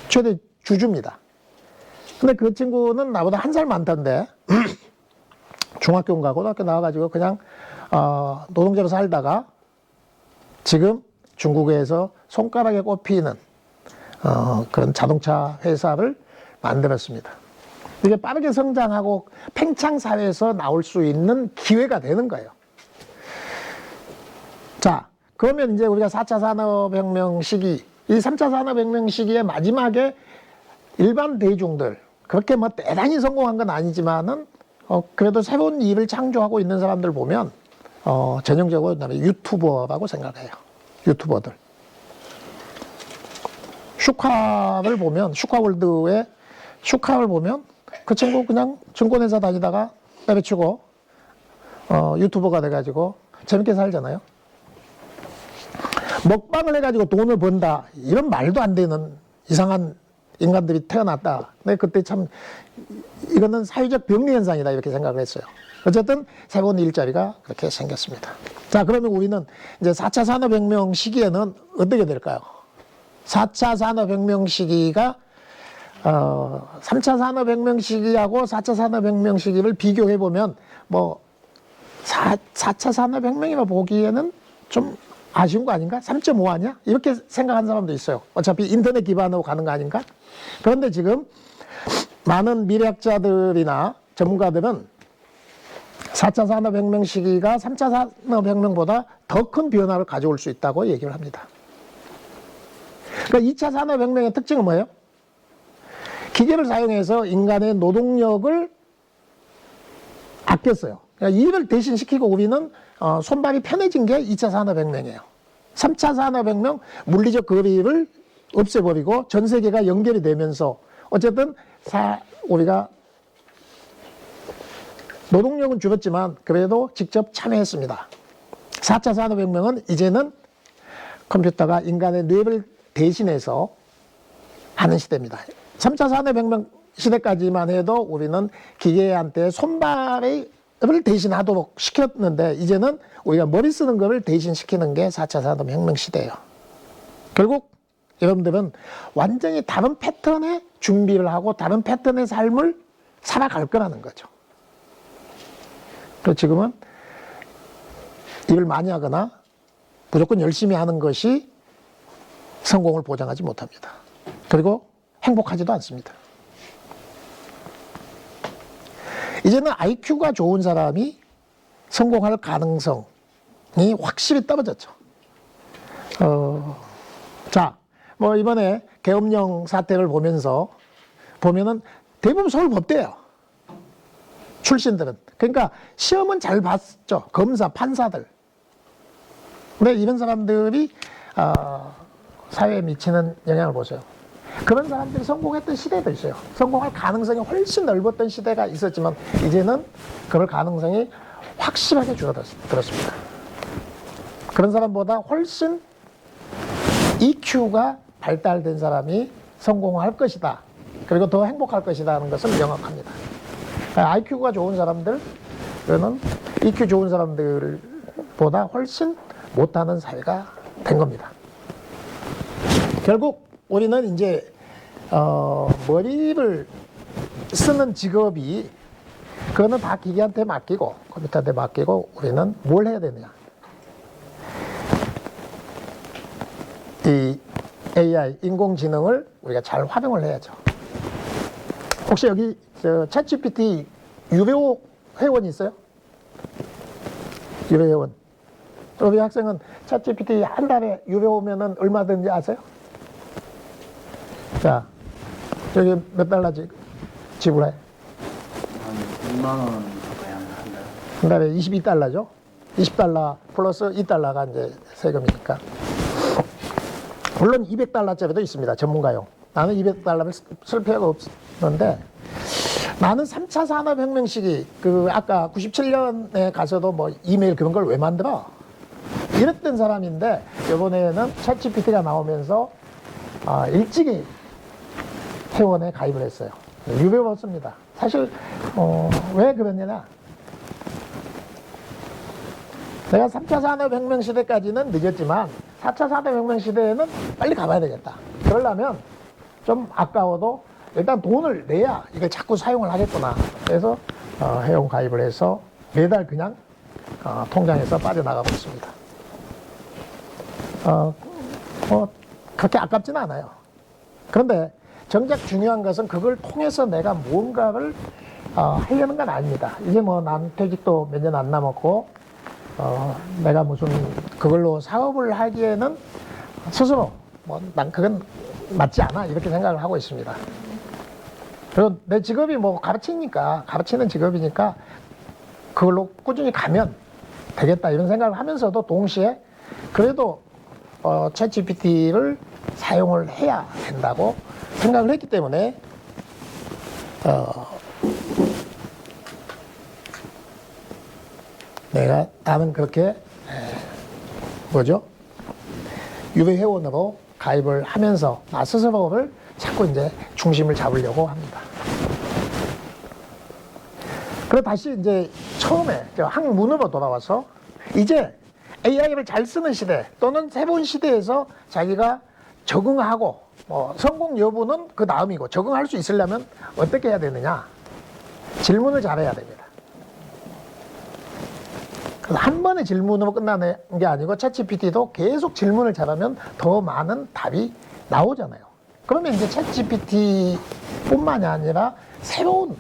최대 주주입니다. 근데 그 친구는 나보다 한 살 많던데 중학교인가 고등학교 나와가지고 그냥 노동자로 살다가 지금 중국에서 손가락에 꼽히는 그런 자동차 회사를 만들었습니다. 이게 빠르게 성장하고 팽창 사회에서 나올 수 있는 기회가 되는 거예요. 자, 그러면 이제 우리가 4차 산업혁명 시기, 이 3차 산업혁명 시기의 마지막에 일반 대중들, 그렇게 뭐 대단히 성공한 건 아니지만은 그래도 새로운 일을 창조하고 있는 사람들 보면 전형적으로 유튜버라고 생각해요. 유튜버들. 슈카를 보면 슈카월드의 슈카를 보면 그 친구 그냥 증권회사 다니다가 때려치고 유튜버가 돼가지고 재밌게 살잖아요. 먹방을 해가지고 돈을 번다 이런 말도 안 되는 이상한 인간들이 태어났다. 근데 그때 참 이거는 사회적 병리 현상이다 이렇게 생각을 했어요. 어쨌든 새로운 일자리가 그렇게 생겼습니다. 자, 그러면 우리는 이제 4차 산업혁명 시기에는 어떻게 될까요? 4차 산업혁명 시기가 3차 산업혁명 시기하고 4차 산업혁명 시기를 비교해보면 뭐 4차 산업혁명이라 보기에는 좀 아쉬운 거 아닌가? 3.5 아니야? 이렇게 생각하는 사람도 있어요. 어차피 인터넷 기반으로 가는 거 아닌가? 그런데 지금 많은 미래학자들이나 전문가들은 4차 산업혁명 시기가 3차 산업혁명보다 더 큰 변화를 가져올 수 있다고 얘기를 합니다. 그러니까 2차 산업혁명의 특징은 뭐예요? 기계를 사용해서 인간의 노동력을 아꼈어요. 그러니까 일을 대신 시키고 우리는 손발이 편해진 게 2차 산업혁명이에요. 3차 산업혁명 물리적 거리를 없애버리고 전 세계가 연결이 되면서 어쨌든 우리가 노동력은 줄었지만 그래도 직접 참여했습니다. 4차 산업혁명은 이제는 컴퓨터가 인간의 뇌를 대신해서 하는 시대입니다. 3차 산업혁명 시대까지만 해도 우리는 기계한테 손발을 대신하도록 시켰는데 이제는 우리가 머리 쓰는 거를 대신시키는 게 4차 산업혁명 시대예요. 결국 여러분들은 완전히 다른 패턴의 준비를 하고 다른 패턴의 삶을 살아갈 거라는 거죠. 그래서 지금은 일을 많이 하거나 무조건 열심히 하는 것이 성공을 보장하지 못합니다. 그리고 행복하지도 않습니다. 이제는 IQ가 좋은 사람이 성공할 가능성이 확실히 떨어졌죠. 자, 뭐 이번에 계엄령 사태를 보면은 대부분 서울법대예요. 출신들은. 그러니까 시험은 잘 봤죠. 검사, 판사들. 근데 이런 사람들이 사회에 미치는 영향을 보세요. 그런 사람들이 성공했던 시대도 있어요. 성공할 가능성이 훨씬 넓었던 시대가 있었지만 이제는 그럴 가능성이 확실하게 줄어들었습니다. 그런 사람보다 훨씬 EQ가 발달된 사람이 성공할 것이다. 그리고 더 행복할 것이다 하는 것은 명확합니다. IQ가 좋은 사람들은 EQ 좋은 사람들보다 훨씬 못하는 사회가 된 겁니다. 결국 우리는 이제 머리를 쓰는 직업이 그거는 다 기계한테 맡기고 컴퓨터한테 맡기고 우리는 뭘 해야 되느냐? 이 AI 인공지능을 우리가 잘 활용을 해야죠. 혹시 여기 챗GPT 유료 회원이 있어요? 유료회원. 우리 학생은 챗GPT 한 달에 유료 오면은 얼마 드는지 아세요? 자, 저기 몇 달러 지불해? 한 6만 원 가까이 한 달. 한 달에 22달러죠? 20달러 플러스 2달러가 이제 세금이니까. 물론 200달러짜리도 있습니다. 전문가용. 나는 200달러를 쓸 필요가 없는데, 나는 3차 산업혁명 시기, 아까 97년에 가서도 뭐 이메일 그런 걸 왜 만들어? 이랬던 사람인데, 이번에는 챗GPT가 나오면서, 일찍이 회원에 가입을 했어요. 유료였습니다. 사실, 왜 그러냐냐. 내가 3차 산업혁명 시대까지는 늦었지만 4차 산업혁명 시대에는 빨리 가봐야 되겠다. 그러려면 좀 아까워도 일단 돈을 내야 이걸 자꾸 사용을 하겠구나. 그래서 회원 가입을 해서 매달 그냥 통장에서 빠져나가고 있습니다. 그렇게 아깝지는 않아요. 그런데 정작 중요한 것은 그걸 통해서 내가 무언가를 하려는 건 아닙니다. 이제 뭐 난 퇴직도 몇 년 안 남았고 내가 무슨 그걸로 사업을 하기에는 스스로 난 그건 맞지 않아 이렇게 생각을 하고 있습니다. 그리고 내 직업이 뭐 가르치는 직업이니까 그걸로 꾸준히 가면 되겠다 이런 생각을 하면서도 동시에 그래도 챗GPT를 사용을 해야 된다고 생각을 했기 때문에 나는 그렇게 유료 회원으로 가입을 하면서 나 스스로를 자꾸 이제 중심을 잡으려고 합니다. 그리고 다시 이제 처음에 학문으로 돌아와서 이제 AI를 잘 쓰는 시대 또는 새로운 시대에서 자기가 적응하고 성공 여부는 그 다음이고 적응할 수 있으려면 어떻게 해야 되느냐? 질문을 잘해야 됩니다. 그래서 한 번의 질문으로 끝나는 게 아니고 챗GPT도 계속 질문을 잘하면 더 많은 답이 나오잖아요. 그러면 이제 챗GPT뿐만이 아니라 새로운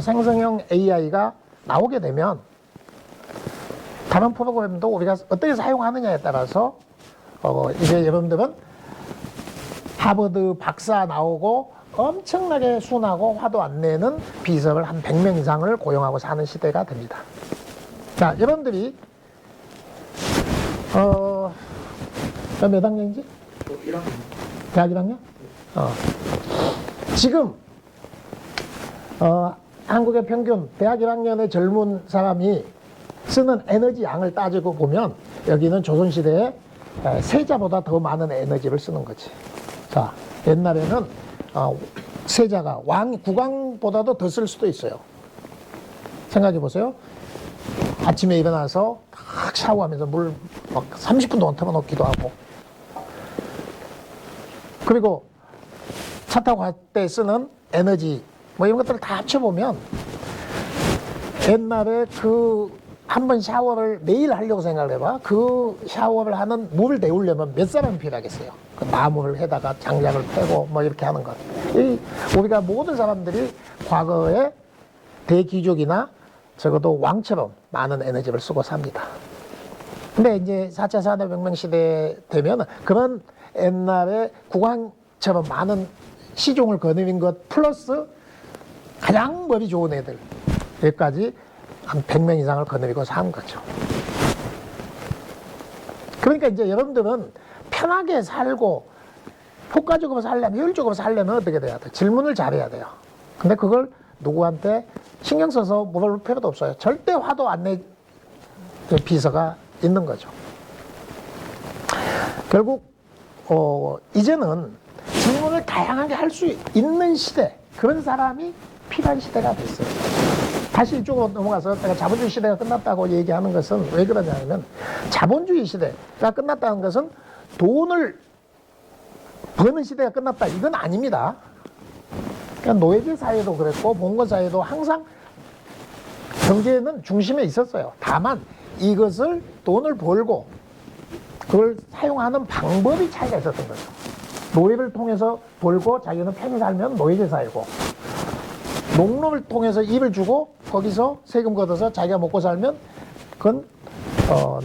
생성형 AI가 나오게 되면 다른 프로그램도 우리가 어떻게 사용하느냐에 따라서 이제 여러분들은 하버드 박사 나오고 엄청나게 순하고 화도 안 내는 비서를 한 100명 이상을 고용하고 사는 시대가 됩니다. 자, 여러분들이 몇 학년이지? 1학년. 대학 1학년? 지금 한국의 평균 대학 1학년의 젊은 사람이 쓰는 에너지 양을 따지고 보면 여기는 조선시대에 세자보다 더 많은 에너지를 쓰는 거지. 자, 옛날에는 세자가 국왕보다도 더 쓸 수도 있어요. 생각해 보세요. 아침에 일어나서 딱 샤워하면서 물 막 30분 동안 틀어놓기도 하고, 그리고 차 타고 갈 때 쓰는 에너지 뭐 이런 것들을 다 합쳐보면 옛날에 한 번 샤워를 매일 하려고 생각을 해봐. 그 샤워를 하는 물을 데우려면 몇 사람이 필요하겠어요. 그 나무를 해다가 장작을 패고 뭐 이렇게 하는 것. 우리가 모든 사람들이 과거에 대귀족이나 적어도 왕처럼 많은 에너지를 쓰고 삽니다. 근데 이제 4차 산업혁명 시대 되면 그런 옛날에 국왕처럼 많은 시종을 거느린 것 플러스 가장 머리 좋은 애들 여기까지 한 100명 이상을 거느리고 산 거죠. 그러니까 이제 여러분들은 편하게 살고 효과적으로 살려면, 효율적으로 살려면 어떻게 돼야 돼? 질문을 잘해야 돼요. 근데 그걸 누구한테 신경 써서 물을 필요도 없어요. 절대 화도 안 내 비서가 있는 거죠. 결국 이제는 질문을 다양하게 할 수 있는 시대, 그런 사람이 필요한 시대가 됐어요. 다시 이쪽으로 넘어가서 내가 자본주의 시대가 끝났다고 얘기하는 것은 왜 그러냐면, 자본주의 시대가 끝났다는 것은 돈을 버는 시대가 끝났다, 이건 아닙니다. 그러니까 노예제 사회도 그랬고 봉건 사회도 항상 경제는 중심에 있었어요. 다만 이것을 돈을 벌고 그걸 사용하는 방법이 차이가 있었던 거죠. 노예를 통해서 벌고 자기는 편히 살면 노예제 사회고, 농업을 통해서 일을 주고 거기서 세금 걷어서 자기가 먹고 살면 그건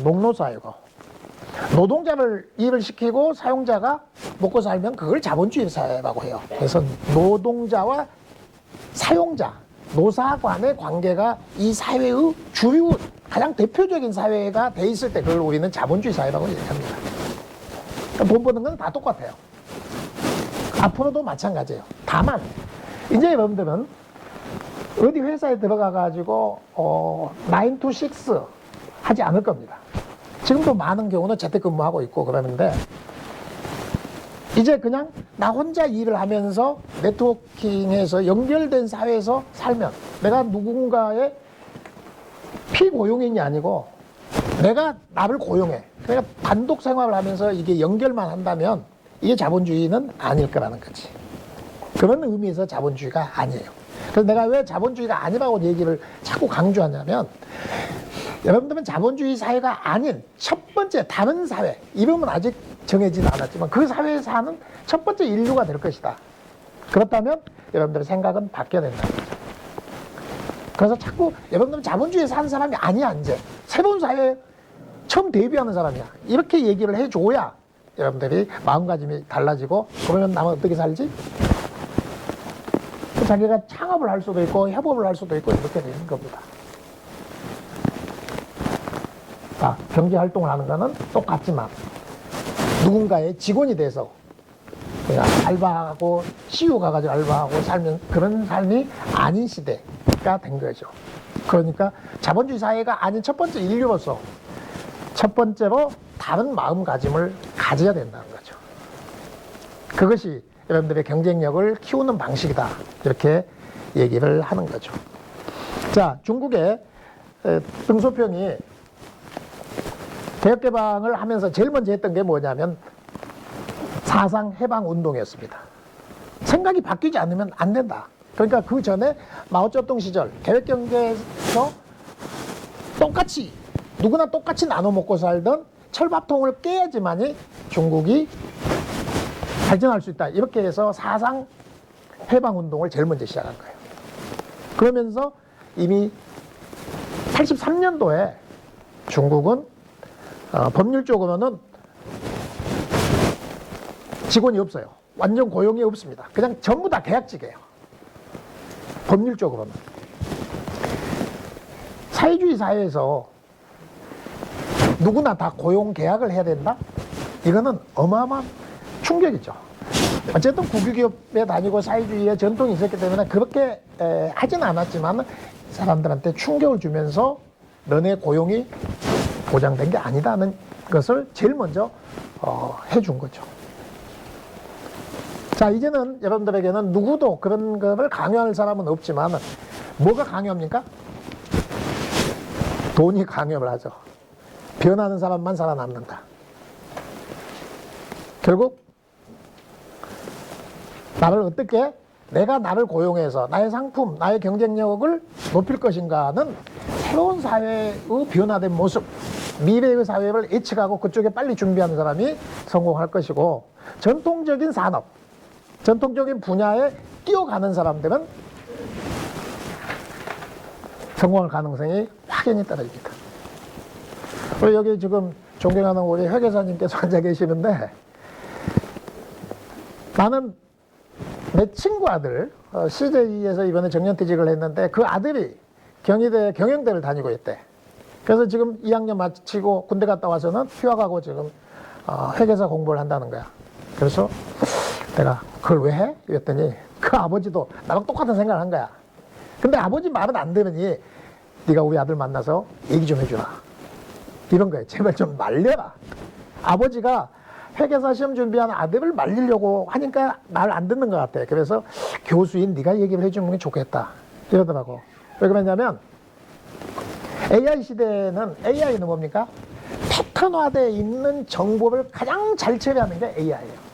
농노사회고, 노동자를 일을 시키고 사용자가 먹고 살면 그걸 자본주의 사회라고 해요. 그래서 노동자와 사용자, 노사 간의 관계가 이 사회의 주요 가장 대표적인 사회가 돼 있을 때 그걸 우리는 자본주의 사회라고 얘기합니다. 돈 버는 건 다 똑같아요. 앞으로도 마찬가지예요. 다만 이제 여러분들은 어디 회사에 들어가 가지고 9 to 6 하지 않을 겁니다. 지금도 많은 경우는 재택근무하고 있고 그러는데, 이제 그냥 나 혼자 일을 하면서 네트워킹해서 연결된 사회에서 살면, 내가 누군가의 피고용인이 아니고 내가 나를 고용해. 그러니까 단독 생활을 하면서 이게 연결만 한다면 이게 자본주의는 아닐 거라는 거지. 그런 의미에서 자본주의가 아니에요. 그래서 내가 왜 자본주의가 아니라고 얘기를 자꾸 강조하냐면, 여러분들은 자본주의 사회가 아닌 첫 번째 다른 사회, 이름은 아직 정해지는 않았지만 그 사회에 사는 첫 번째 인류가 될 것이다. 그렇다면 여러분들의 생각은 바뀌어야 된다는 거죠. 그래서 자꾸 여러분들은 자본주의에 사는 사람이 아니야, 이제 새로운 사회에 처음 데뷔하는 사람이야, 이렇게 얘기를 해줘야 여러분들이 마음가짐이 달라지고, 그러면 나는 어떻게 살지? 자기가 창업을 할 수도 있고 협업을 할 수도 있고 이렇게 되는 겁니다. 자, 경제활동을 하는 거는 똑같지만 누군가의 직원이 돼서 그냥 알바하고 CU 가가지고 알바하고 살면 그런 삶이 아닌 시대가 된 거죠. 그러니까 자본주의 사회가 아닌 첫 번째 인류로서 첫 번째로 다른 마음가짐을 가져야 된다는 거죠. 그것이 여러분들의 경쟁력을 키우는 방식이다, 이렇게 얘기를 하는 거죠. 자, 중국의 등소평이 개혁개방을 하면서 제일 먼저 했던 게 뭐냐면 사상 해방 운동이었습니다. 생각이 바뀌지 않으면 안 된다. 그러니까 그 전에 마오쩌둥 시절 계획경제에서 똑같이 누구나 똑같이 나눠 먹고 살던 철밥통을 깨야지만이 중국이 발전할 수 있다, 이렇게 해서 사상 해방 운동을 제일 먼저 시작한 거예요. 그러면서 이미 83년도에 중국은 법률적으로는 직원이 없어요. 완전 고용이 없습니다. 그냥 전부 다 계약직이에요. 법률적으로는. 사회주의 사회에서 누구나 다 고용 계약을 해야 된다? 이거는 어마어마한 충격이죠. 어쨌든 국유기업에 다니고 사회주의의 전통이 있었기 때문에 그렇게 하진 않았지만 사람들한테 충격을 주면서 너네 고용이 보장된 게 아니다는 것을 제일 먼저 해준 거죠. 자, 이제는 여러분들에게는 누구도 그런 거를 강요할 사람은 없지만 뭐가 강요합니까? 돈이 강요를 하죠. 변하는 사람만 살아남는다. 결국 나를 어떻게, 내가 나를 고용해서 나의 상품, 나의 경쟁력을 높일 것인가는 새로운 사회의 변화된 모습, 미래의 사회를 예측하고 그쪽에 빨리 준비하는 사람이 성공할 것이고, 전통적인 산업, 전통적인 분야에 뛰어가는 사람들은 성공할 가능성이 확연히 떨어집니다. 여기 지금 존경하는 우리 회계사님께서 앉아 계시는데, 나는 내 친구 아들 CJ에서 이번에 정년퇴직을 했는데 그 아들이 경희대 경영대를 다니고 있대. 그래서 지금 2학년 마치고 군대 갔다 와서는 휴학하고 지금 회계사 공부를 한다는 거야. 그래서 내가 그걸 왜 해? 이랬더니 그 아버지도 나랑 똑같은 생각을 한 거야. 근데 아버지 말은 안 들으니 네가 우리 아들 만나서 얘기 좀 해주라, 이런 거예요. 제발 좀 말려라. 아버지가 회계사 시험 준비하는 아들을 말리려고 하니까 말 안 듣는 것 같아. 그래서 교수인 네가 얘기를 해주는 게 좋겠다, 이러더라고. 왜 그러냐면 AI 시대는, AI는 뭡니까? 패턴화되어 있는 정보를 가장 잘 처리하는 게 AI예요.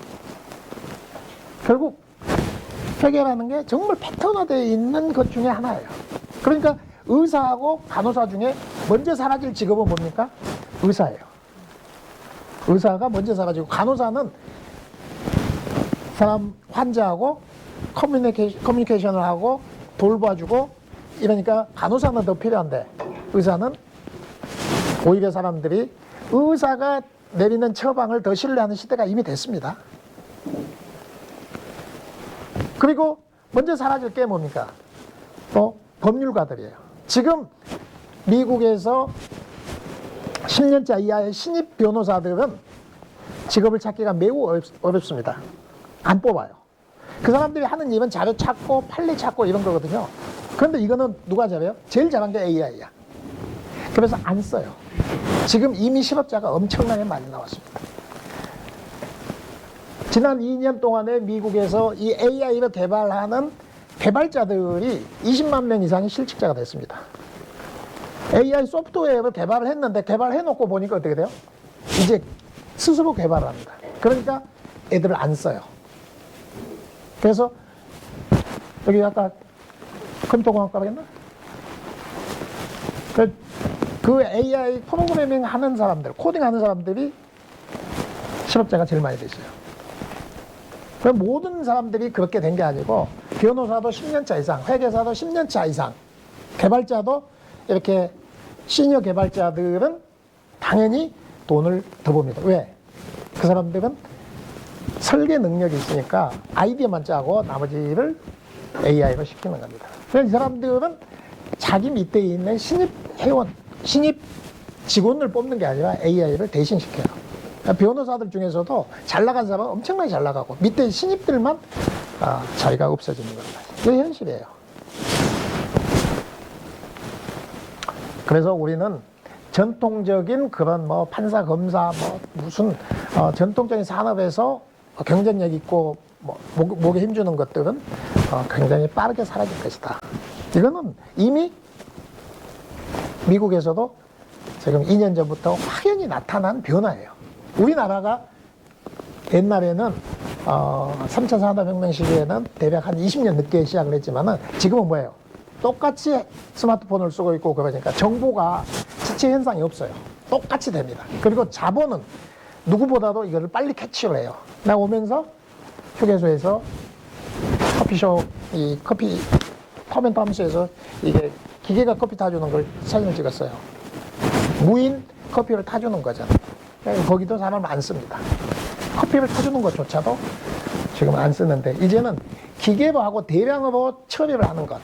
결국 회계라는 게 정말 패턴화되어 있는 것 중에 하나예요. 그러니까 의사하고 간호사 중에 먼저 사라질 직업은 뭡니까? 의사예요. 의사가 먼저 사라지고, 간호사는 사람 환자하고 커뮤니케이션을 하고 돌봐주고 이러니까 간호사는 더 필요한데 의사는 오히려 사람들이 의사가 내리는 처방을 더 신뢰하는 시대가 이미 됐습니다. 그리고 먼저 사라질 게 뭡니까? 또 법률가들이에요. 지금 미국에서 10년차 이하의 신입 변호사들은 직업을 찾기가 매우 어렵습니다. 안 뽑아요. 그 사람들이 하는 일은 자료 찾고 판례 찾고 이런 거거든요. 그런데 이거는 누가 잘해요? 제일 잘한 게 AI야. 그래서 안 써요. 지금 이미 실업자가 엄청나게 많이 나왔습니다. 지난 2년 동안에 미국에서 이 AI를 개발하는 개발자들이 20만 명 이상이 실직자가 됐습니다. AI 소프트웨어를 개발을 했는데 개발해놓고 보니까 어떻게 돼요? 이제 스스로 개발을 합니다. 그러니까 애들을 안 써요. 그래서 여기 아까 컴퓨터공학과라고 했나? 그 AI 프로그래밍 하는 사람들, 코딩 하는 사람들이 실업자가 제일 많이 됐어요. 모든 사람들이 그렇게 된 게 아니고 변호사도 10년차 이상, 회계사도 10년차 이상, 개발자도 이렇게 시니어 개발자들은 당연히 돈을 더 봅니다. 왜? 그 사람들은 설계 능력이 있으니까 아이디어만 짜고 나머지를 AI로 시키는 겁니다. 그래서 이 사람들은 자기 밑에 있는 신입 회원, 신입 직원을 뽑는 게 아니라 AI를 대신 시켜요. 변호사들 중에서도 잘 나간 사람은 엄청나게 잘 나가고 밑에 신입들만 자리가 없어지는 겁니다. 이게 현실이에요. 그래서 우리는 전통적인 그런 뭐 판사, 검사, 뭐 무슨 전통적인 산업에서 경쟁력 있고 뭐 목에 힘주는 것들은 굉장히 빠르게 사라질 것이다. 이거는 이미 미국에서도 지금 2년 전부터 확연히 나타난 변화예요. 우리나라가 옛날에는 3차 산업혁명 시기에는 대략 한 20년 늦게 시작을 했지만은 지금은 뭐예요? 똑같이 스마트폰을 쓰고 있고 그러니까 정보가 지체 현상이 없어요. 똑같이 됩니다. 그리고 자본은 누구보다도 이거를 빨리 캐치를 해요. 나 오면서 휴게소에서 커피숍, 이 커피 텀앤텀스에서 이게 기계가 커피 타주는 걸 사진을 찍었어요. 무인 커피를 타주는 거잖아요. 거기도 사람 안 씁니다. 커피를 타주는 것조차도 지금 안 쓰는데 이제는 기계화하고 대량으로 처리를 하는 것,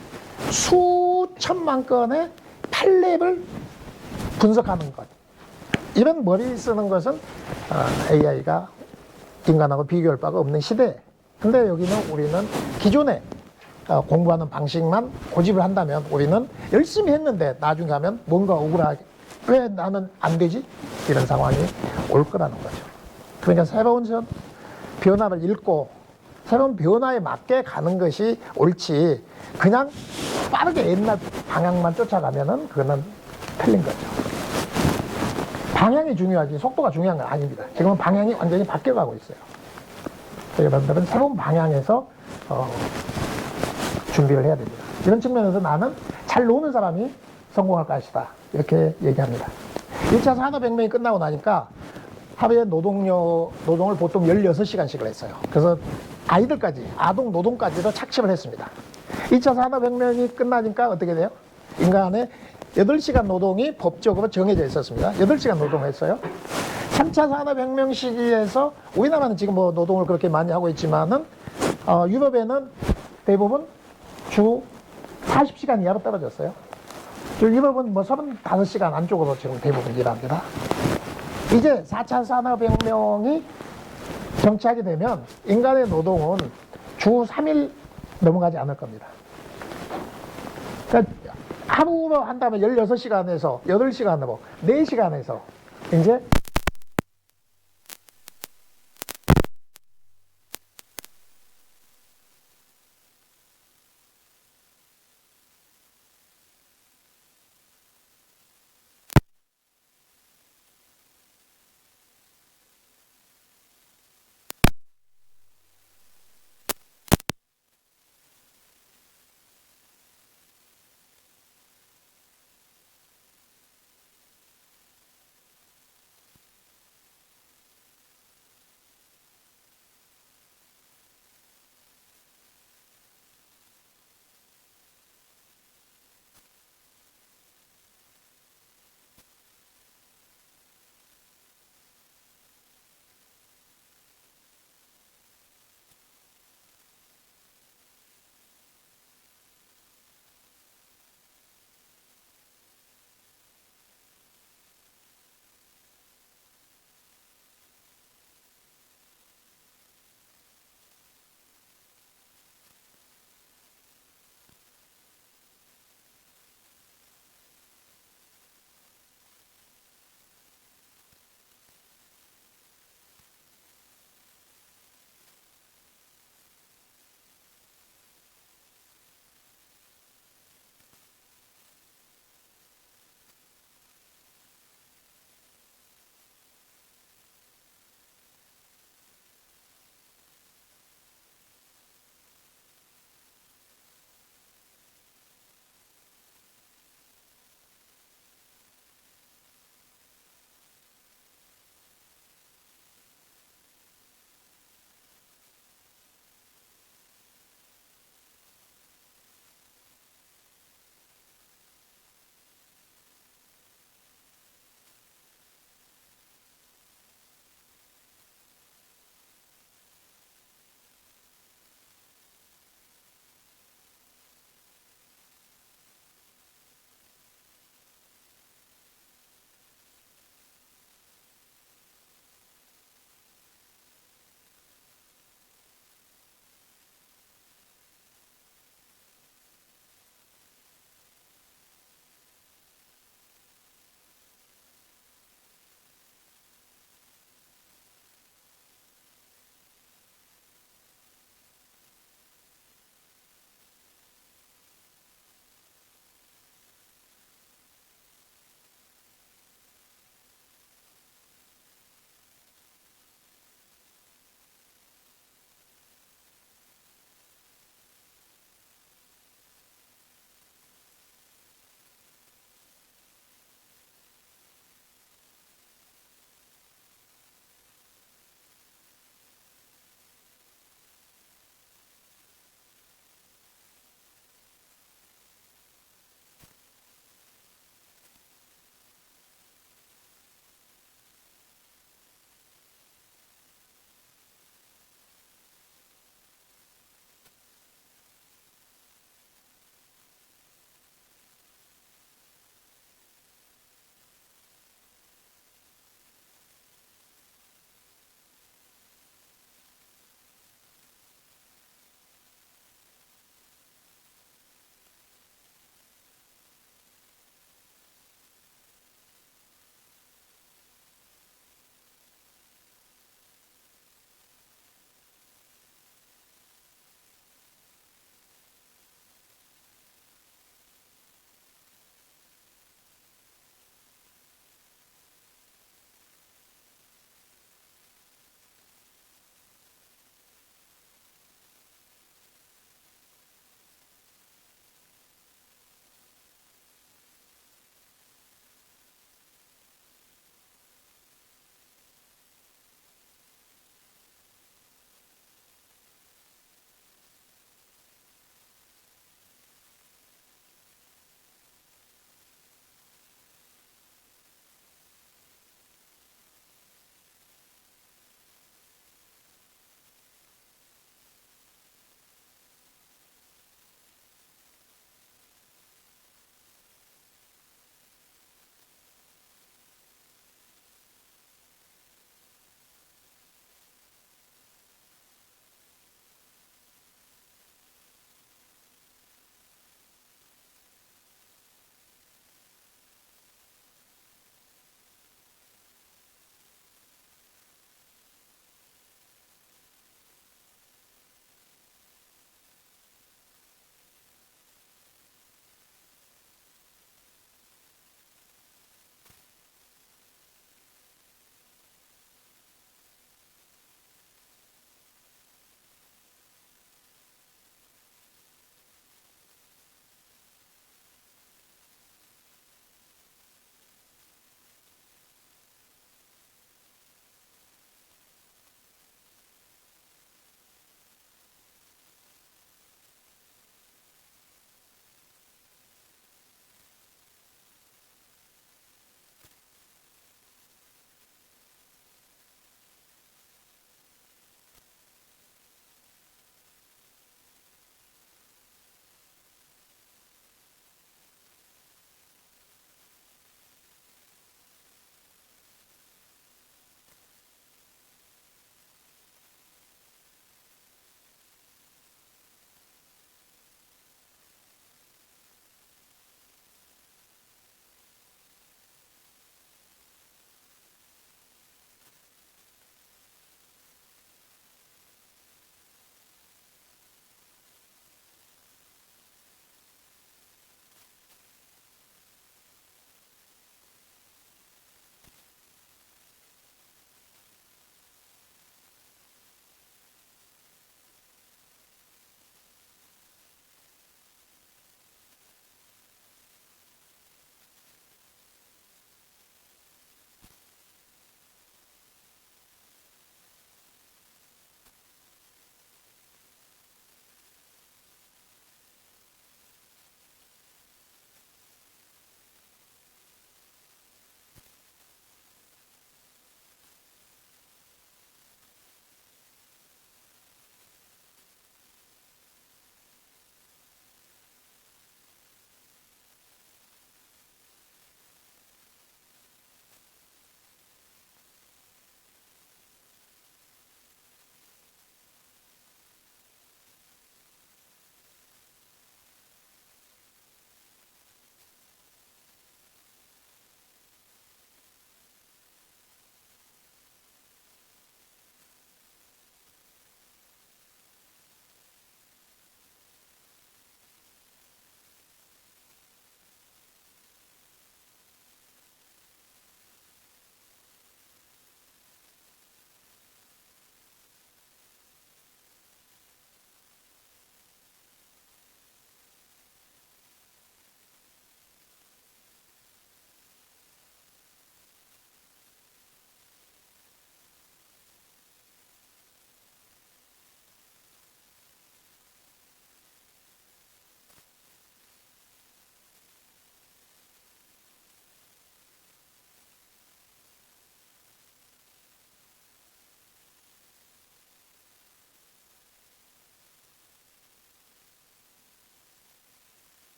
수천만 건의 판례를 분석하는 것, 이런 머리 쓰는 것은 AI가 인간하고 비교할 바가 없는 시대. 근데 여기는 우리는 기존에 공부하는 방식만 고집을 한다면 우리는 열심히 했는데 나중에 가면 뭔가 억울하게 왜 나는 안 되지? 이런 상황이 올 거라는 거죠. 그러니까 새로운 변화를 읽고 새로운 변화에 맞게 가는 것이 옳지 그냥 빠르게 옛날 방향만 쫓아가면은 그거는 틀린 거죠. 방향이 중요하지 속도가 중요한 건 아닙니다. 지금은 방향이 완전히 바뀌어가고 있어요. 여러분들은 새로운 방향에서 준비를 해야 됩니다. 이런 측면에서 나는 잘 노는 사람이 성공할 것이다. 이렇게 얘기합니다. 1차 산업혁명이 끝나고 나니까 하루에 노동을 보통 16시간씩을 했어요. 그래서 아이들까지, 아동 노동까지도 착취를 했습니다. 2차 산업혁명이 끝나니까 어떻게 돼요? 인간의 8시간 노동이 법적으로 정해져 있었습니다. 8시간 노동을 했어요. 3차 산업혁명 시기에서 우리나라는 지금 뭐 노동을 그렇게 많이 하고 있지만은 유럽에는 대부분 주 40시간 이하로 떨어졌어요. 유럽은 뭐 35시간 안쪽으로 지금 대부분 일합니다. 이제 4차 산업혁명이 정착이 되면 인간의 노동은 주 3일 넘어가지 않을 겁니다. 그러니까 하루로 한다면 16시간에서 8시간으로 4시간에서 이제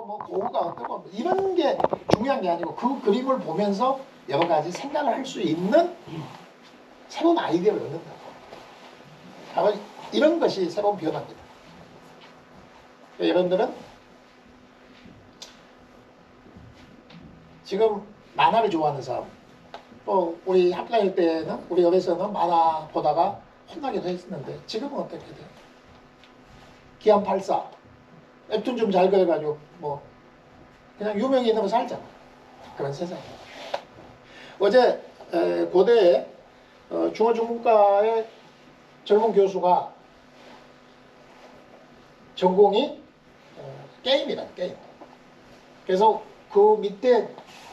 뭐 고우가 어떻고 이런 게 중요한 게 아니고 그 그림을 보면서 여러 가지 생각을 할 수 있는 새로운 아이디어를 얻는다. 바로 이런 것이 새로운 변화입니다. 여러분들은 지금 만화를 좋아하는 사람, 우리 학교 다닐 때는 우리 옆에서는 만화 보다가 혼나기도 했었는데 지금은 어떻게 돼요? 기안 84 웹툰 좀 잘 그려가지고 뭐 그냥 유명인으로 살잖아. 그런 세상이에요. 어제 고대에 중어중문과의 젊은 교수가 전공이 게임이란 게임. 그래서 그 밑에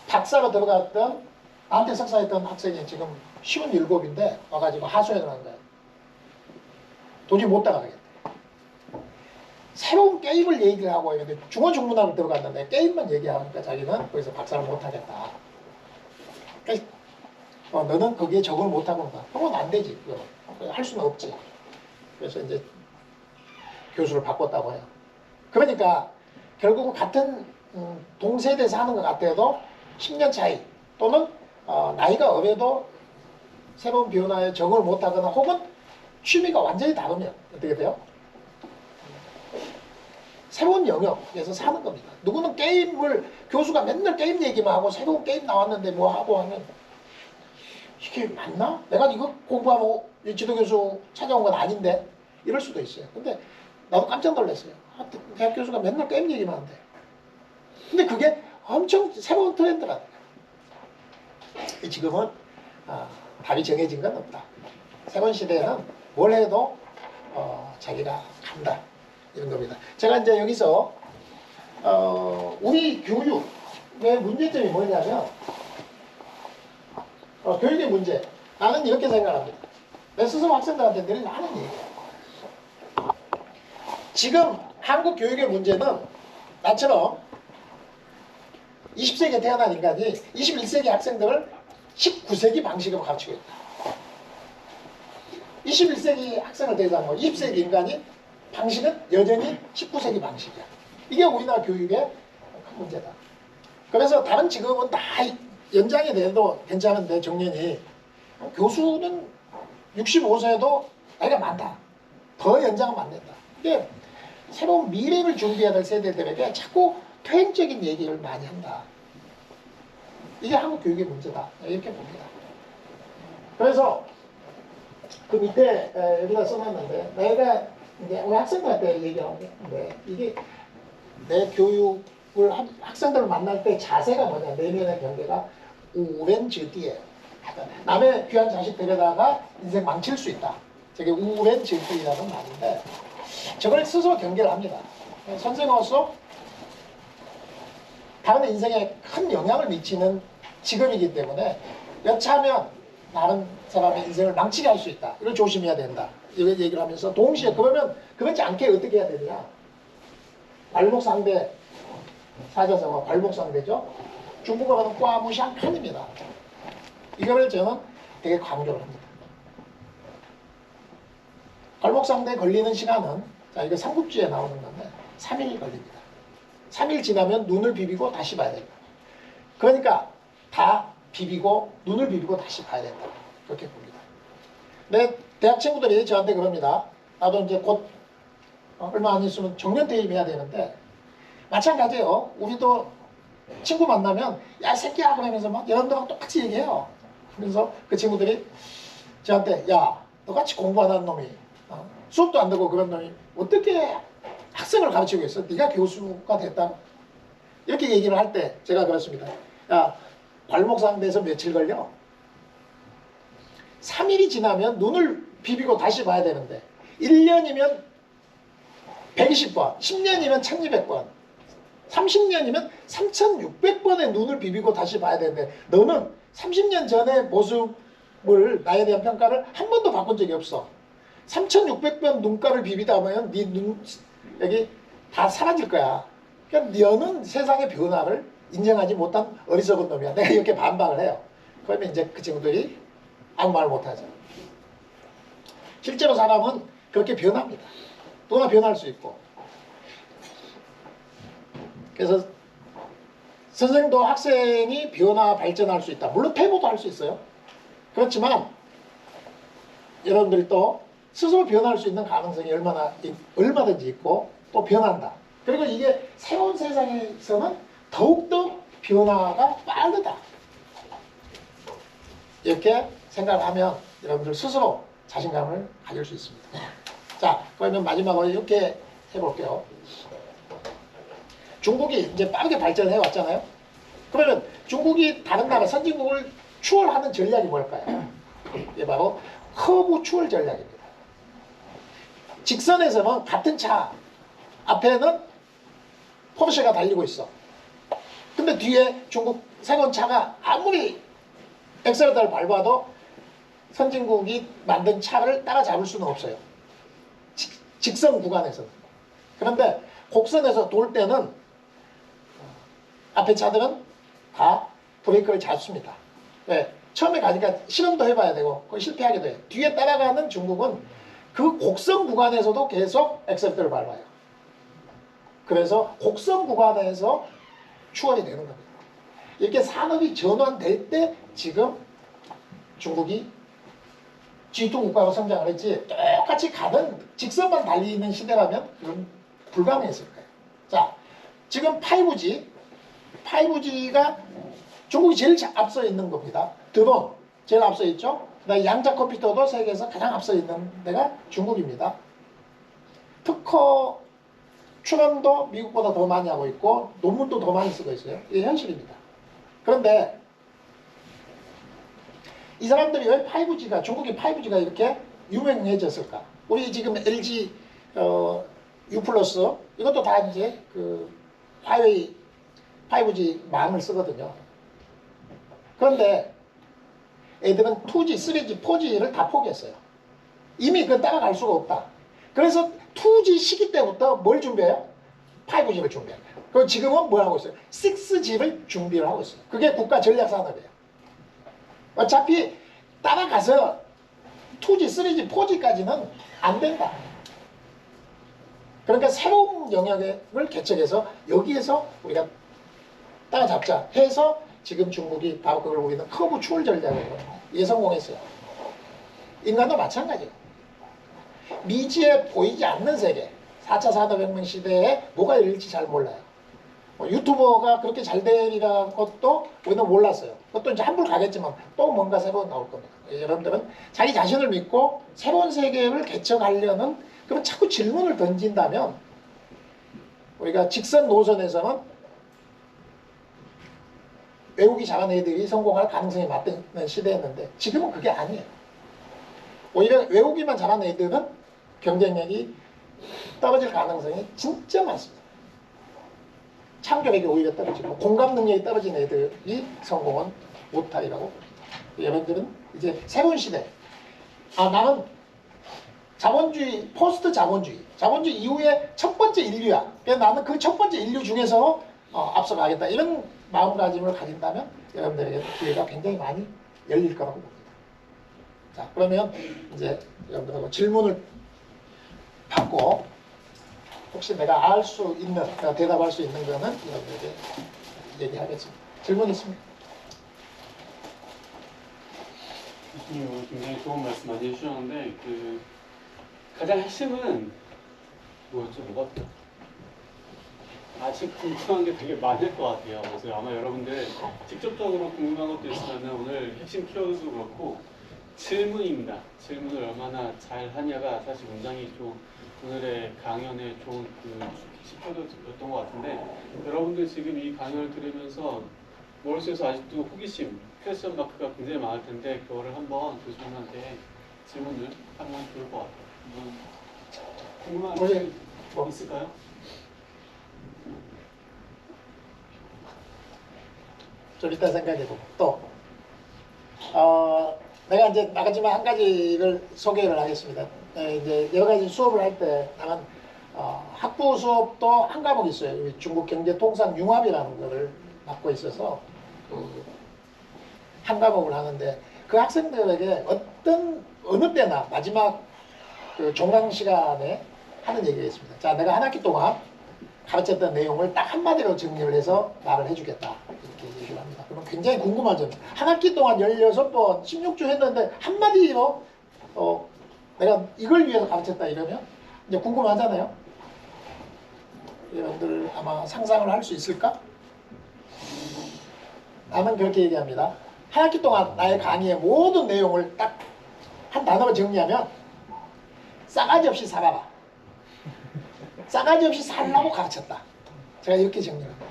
박사로 들어갔던 나한테 석사했던 학생이 지금 57인데 와가지고 하소연을 한 거예요. 도저히 못 따라가겠대. 새로운 게임을 얘기를 하고 있는데 중어중문학을 들어갔는데 게임만 얘기하니까 자기는 거기서 박사를 못하겠다. 그러니까 너는 거기에 적응을 못하고 그건 안 되지. 할 수는 없지. 그래서 이제 교수를 바꿨다고 해요. 그러니까 결국은 같은 동세대 사는 것 같아도 10년 차이 또는 나이가 어려도 새로운 변화에 적응을 못하거나 혹은 취미가 완전히 다르면 어떻게 돼요? 새로운 영역에서 사는 겁니다. 누구는 게임을 교수가 맨날 게임 얘기만 하고 새로운 게임 나왔는데 뭐 하고 하면 이게 맞나? 내가 이거 공부하고 지도교수 찾아온 건 아닌데 이럴 수도 있어요. 근데 나도 깜짝 놀랐어요. 대학 교수가 맨날 게임 얘기만 하는데 근데 그게 엄청 새로운 트렌드가 돼요. 지금은 답이 정해진 건 없다. 새로운 시대에는 뭘 해도 자기가 간다. 이런 겁니다. 제가 이제 여기서 우리 교육의 문제점이 뭐냐면 교육의 문제. 나는 이렇게 생각합니다. 내 스스로 학생들한테 늘 하는 얘기예요. 지금 한국 교육의 문제는 나처럼 20세기에 태어난 인간이 21세기 학생들을 19세기 방식으로 가르치고 있다. 21세기 학생을 대상으로 20세기 인간이 방식은 여전히 19세기 방식이야. 이게 우리나라 교육의 큰 문제다. 그래서 다른 직업은 다 연장이 돼도 괜찮은데 정년이 교수는 65세도 나이가 많다. 더 연장하면 안 된다. 이게 새로운 미래를 준비해야 될 세대들에게 자꾸 퇴행적인 얘기를 많이 한다. 이게 한국 교육의 문제다. 이렇게 봅니다. 그래서 그 밑에 여기다 써놨는데 내가 이제 우리 학생들한테 얘기하는데 이게 내 교육을 학생들을 만날 때 자세가 뭐냐 내면의 경계가 우렌즈디에 남의 귀한 자식 데려다가 인생 망칠 수 있다. 저게 우렌즈디라는 말인데 저걸 스스로 경계를 합니다. 선생으로서 다른 인생에 큰 영향을 미치는 직업이기 때문에 여차하면 다른 사람의 인생을 망치게 할 수 있다. 이걸 조심해야 된다. 이걸 얘기를 하면서 동시에 그러면 그렇지 않게 어떻게 해야 되느냐. 발목상대 사자성어 발목상대죠. 중국어로는 꽈무샹칸입니다. 이거를 저는 되게 강조를 합니다. 발목상대에 걸리는 시간은 자 이거 삼국지에 나오는 건데 3일 걸립니다. 3일 지나면 눈을 비비고 다시 봐야 된다. 그러니까 다 비비고 눈을 비비고 다시 봐야 된다. 그렇게 봅니다. 내 대학 친구들이 저한테 그럽니다. 나도 이제 곧 얼마 안 있으면 정년퇴임해야 되는데 마찬가지예요. 우리도 친구 만나면 야 새끼야 그러면서 막 여러분들하고 똑같이 얘기해요. 그래서 그 친구들이 저한테 야 너같이 공부 안 하는 놈이 수업도 안 듣고 그런 놈이 어떻게 학생을 가르치고 있어? 네가 교수가 됐다. 이렇게 얘기를 할 때 제가 그렇습니다. 야 발목상대에서 며칠 걸려? 3일이 지나면 눈을 비비고 다시 봐야 되는데 1년이면 120번, 10년이면 1200번, 30년이면 3600번의 눈을 비비고 다시 봐야 되는데 너는 30년 전의 모습을 나에 대한 평가를 한 번도 바꾼 적이 없어. 3600번 눈가를 비비다 보면 네 눈 여기 다 사라질 거야. 그러니까 너는 세상의 변화를 인정하지 못한 어리석은 놈이야. 내가 이렇게 반박을 해요. 그러면 이제 그 친구들이 아무 말 못하죠. 실제로 사람은 그렇게 변합니다. 누구나 변할 수 있고 그래서 선생도 학생이 변화 발전할 수 있다. 물론 퇴보도 할 수 있어요. 그렇지만 여러분들이 또 스스로 변할 수 있는 가능성이 얼마든지 있고 또 변한다. 그리고 이게 새로운 세상에서는 더욱더 변화가 빠르다. 이렇게 생각하면 여러분들 스스로 자신감을 가질 수 있습니다. 자, 그러면 마지막으로 이렇게 해볼게요. 중국이 이제 빠르게 발전해 왔잖아요. 그러면 중국이 다른 나라 선진국을 추월하는 전략이 뭘까요? 이게 바로 커브 추월 전략입니다. 직선에서는 같은 차 앞에는 포르쉐가 달리고 있어. 근데 뒤에 중국 새로운 차가 아무리 엑셀레터를 밟아도 선진국이 만든 차를 따라잡을 수는 없어요. 직선 구간에서는. 그런데 곡선에서 돌 때는 앞에 차들은 다 브레이크를 잡습니다. 왜? 처음에 가니까 실험도 해봐야 되고 그거 실패하게 돼. 뒤에 따라가는 중국은 그 곡선 구간에서도 계속 엑셀레터를 밟아요. 그래서 곡선 구간에서 추월이 되는 겁니다. 이렇게 산업이 전환될 때 지금 중국이 G2 국가로 성장을 했지 똑같이 가는 직선만 달리는 시대라면 그건 불가능했을 거예요. 자, 지금 5G가 중국이 제일 앞서 있는 겁니다. 드론 제일 앞서 있죠. 그다음에 양자 컴퓨터도 세계에서 가장 앞서 있는 데가 중국입니다. 특허 출원도 미국보다 더 많이 하고 있고 논문도 더 많이 쓰고 있어요. 이게 현실입니다. 그런데 이 사람들이 왜 5G가 중국의 5G가 이렇게 유명해졌을까? 우리 지금 LG U 플러스 이것도 다 이제 그 화웨이 5G 망을 쓰거든요. 그런데 애들은 2G, 3G, 4G를 다 포기했어요. 이미 그건 따라갈 수가 없다. 그래서 2G 시기 때부터 뭘 준비해요? 5G를 준비해요. 그리고 지금은 뭐 하고 있어요? 6G를 준비를 하고 있어요. 그게 국가 전략 산업이에요. 어차피 따라가서 2G, 3G, 4G까지는 안 된다. 그러니까 새로운 영역을 개척해서 여기에서 우리가 따라잡자 해서 지금 중국이 바로 그걸 우리는 커브 추월 전략으로 이게 성공했어요. 인간도 마찬가지예요. 미지에 보이지 않는 세계 4차 산업혁명 시대에 뭐가 열릴지 잘 몰라요. 유튜버가 그렇게 잘 되리라는 것도 우리는 몰랐어요. 그것도 이제 한불 가겠지만 또 뭔가 새로운 나올 겁니다. 여러분들은 자기 자신을 믿고 새로운 세계를 개척하려는 그런 자꾸 질문을 던진다면 우리가 직선 노선에서는 외우기 잘하는 애들이 성공할 가능성이 맞는 시대였는데 지금은 그게 아니에요. 오히려 외우기만 잘하는 애들은 경쟁력이 떨어질 가능성이 진짜 많습니다. 창조력이 오히려 떨어지고 공감 능력이 떨어진 애들이 성공은 못하리라고. 여러분들은 이제 새로운 시대. 나는 자본주의, 포스트 자본주의 이후에 첫 번째 인류야. 그래서 나는 그 첫 번째 인류 중에서 앞서가겠다. 이런 마음가짐을 가진다면 여러분들에게 기회가 굉장히 많이 열릴 거라고 봅니다. 자, 그러면 이제 여러분들하고 질문을 받고 혹시 내가 알 수 있는, 내가 대답할 수 있는 거는 여러분에게 얘기하겠습니다. 질문 있습니까? 교수님 오늘 굉장히 좋은 말씀 많이 해주셨는데 그 가장 핵심은 뭐였죠? 뭐가 아직 궁금한 게 되게 많을 것 같아요. 그래서 아마 여러분들 직접적으로 궁금한 것도 있으면 오늘 핵심 키워드도 그렇고 질문입니다. 질문을 얼마나 잘 하냐가 사실 굉장히 좀 오늘의 강연의 좋은 그 키워드였던 것 같은데 여러분들 지금 이 강연을 들으면서 머릿속에서 아직도 호기심, 퀘스천 마크가 굉장히 많을 텐데 그거를 한번 교수님한테 질문을 하면 좋을 것 같아요. 궁금한 게 있을까요? 좀 이따 생각해보고 또 내가 이제 나가지만 한 가지를 소개를 하겠습니다. 이제 여러 가지 수업을 할 때 나는 학부 수업도 한 과목 있어요. 중국 경제통상융합이라는 거를 맡고 있어서 한 과목을 하는데 그 학생들에게 어느 때나 마지막 그 종강 시간에 하는 얘기가 있습니다. 자, 내가 한 학기 동안 가르쳤던 내용을 딱 한마디로 정리를 해서 말을 해주겠다 이렇게 얘기를 합니다. 그러면 굉장히 궁금한 점이 한 학기 동안 16번 16주 했는데 한마디로 내가 이걸 위해서 가르쳤다 이러면 이제 궁금하잖아요. 여러분들 아마 상상을 할 수 있을까? 나는 그렇게 얘기합니다. 한 학기 동안 나의 강의의 모든 내용을 딱 한 단어로 정리하면 싸가지 없이 살아라. 싸가지 없이 살라고 가르쳤다. 제가 이렇게 정리합니다.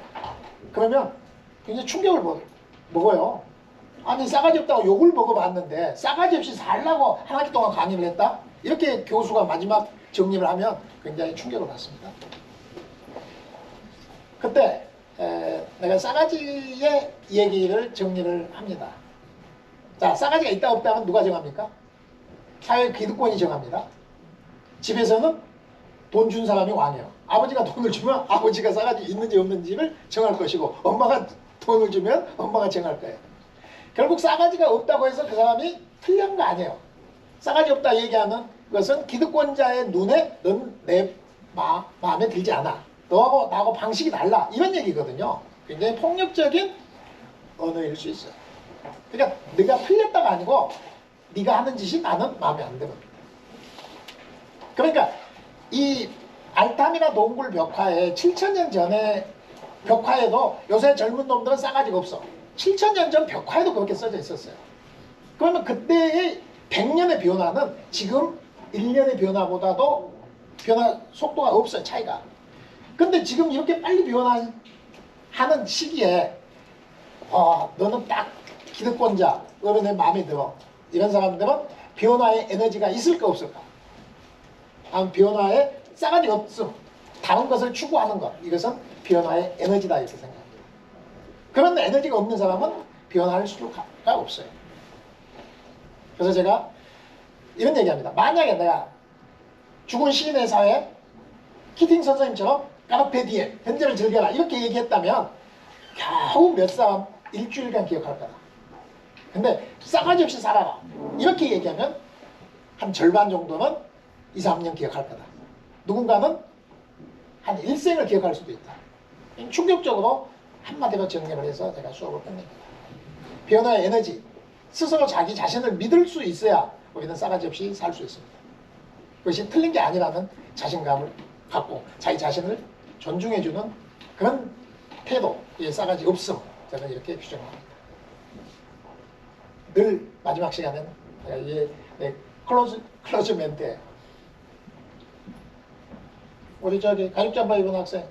그러면 굉장히 충격을 먹어요. 아니 싸가지 없다고 욕을 먹어봤는데 싸가지 없이 살라고 한 학기 동안 강의를 했다? 이렇게 교수가 마지막 정리를 하면 굉장히 충격을 받습니다. 그때 내가 싸가지의 얘기를 정리를 합니다. 자, 싸가지가 있다 없다 하면 누가 정합니까? 사회 기득권이 정합니다. 집에서는 돈 준 사람이 왕이에요. 아버지가 돈을 주면 아버지가 싸가지 있는지 없는지를 정할 것이고 엄마가 돈을 주면 엄마가 정할 거예요. 결국 싸가지가 없다고 해서 그 사람이 틀린 거 아니에요. 싸가지 없다 얘기하는 것은 기득권자의 눈에 넌 내 마음에 들지 않아. 너하고 나하고 방식이 달라. 이런 얘기거든요. 굉장히 폭력적인 언어일 수 있어요. 그러니까 네가 틀렸다가 아니고 네가 하는 짓이 나는 마음에 안 들어. 그러니까 이 알타미나 동굴 벽화에 7,000년 전에 벽화에도 요새 젊은 놈들은 싸가지가 없어. 7,000년 전 벽화에도 그렇게 써져 있었어요. 그러면 그때의 100년의 변화는 지금 1년의 변화보다도 변화 속도가 없어요. 차이가. 근데 지금 이렇게 빨리 변화하는 시기에 너는 딱 기득권자, 너는 내 마음에 들어. 이런 사람들은 변화의 에너지가 있을까 없을까? 아니면 변화에 싸가지 없음, 다른 것을 추구하는 것, 이것은 변화의 에너지다 이렇게 생각합니다. 그런 에너지가 없는 사람은 변화할 수가 없어요. 그래서 제가 이런 얘기합니다. 만약에 내가 죽은 시인의 사회에 키팅 선생님처럼 까르페 디엠, 현재를 즐겨라 이렇게 얘기했다면 겨우 몇 사람 일주일간 기억할 거다. 근데 싸가지 없이 살아라 이렇게 얘기하면 한 절반 정도는 2, 3년 기억할 거다. 누군가는 한 일생을 기억할 수도 있다. 충격적으로 한마디로 정리를 해서 제가 수업을 끝냅니다. 변화의 에너지, 스스로 자기 자신을 믿을 수 있어야 우리는 싸가지 없이 살 수 있습니다. 그것이 틀린 게 아니라는 자신감을 갖고 자기 자신을 존중해주는 그런 태도, 싸가지 없음, 저는 이렇게 규정합니다. 늘 마지막 시간에는 클로즈 멘트에 우리 저기 가죽 잠바 입은 학생,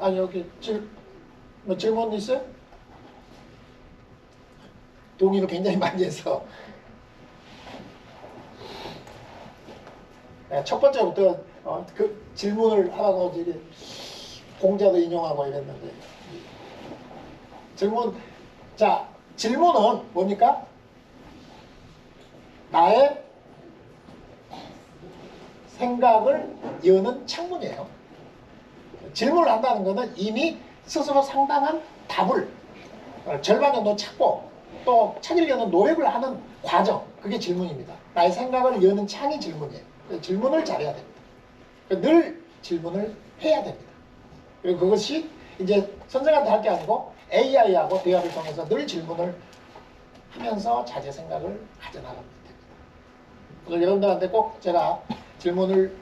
아니 여기 질문 있어요? 동의를 굉장히 많이 해서 첫 번째부터 그 질문을 하라고 이제 공자도 인용하고 이랬는데 질문은 뭡니까? 나의 생각을 여는 창문이에요. 질문을 한다는 것은 이미 스스로 상당한 답을 절반 정도 찾고 또 찾으려는 노력을 하는 과정, 그게 질문입니다. 나의 생각을 여는 창이 질문이에요. 질문을 잘해야 됩니다. 늘 질문을 해야 됩니다. 그리고 그것이 이제 선생한테 할 게 아니고 AI하고 대화를 통해서 늘 질문을 하면서 자제 생각을 가져나가면 됩니다. 그래서 여러분들한테 꼭 제가 질문을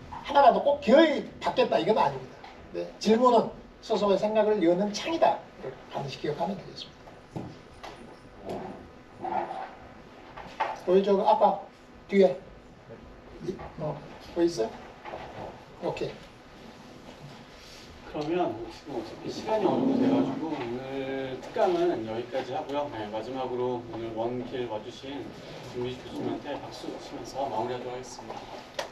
하나라도 꼭 기어이 받겠다 이건 아닙니다. 네, 질문은 스스로의 생각을 여는 창이다. 반드시 기억하면 되겠습니다. 우리 저 아까 뒤에 뭐 있어요? 오케이. 그러면 지금 어차피 시간이 어느 정도 돼가지고 오늘 특강은 여기까지 하고요. 네, 마지막으로 오늘 원길 와주신 김미주 교수님한테 박수 치면서 마무리하도록 하겠습니다.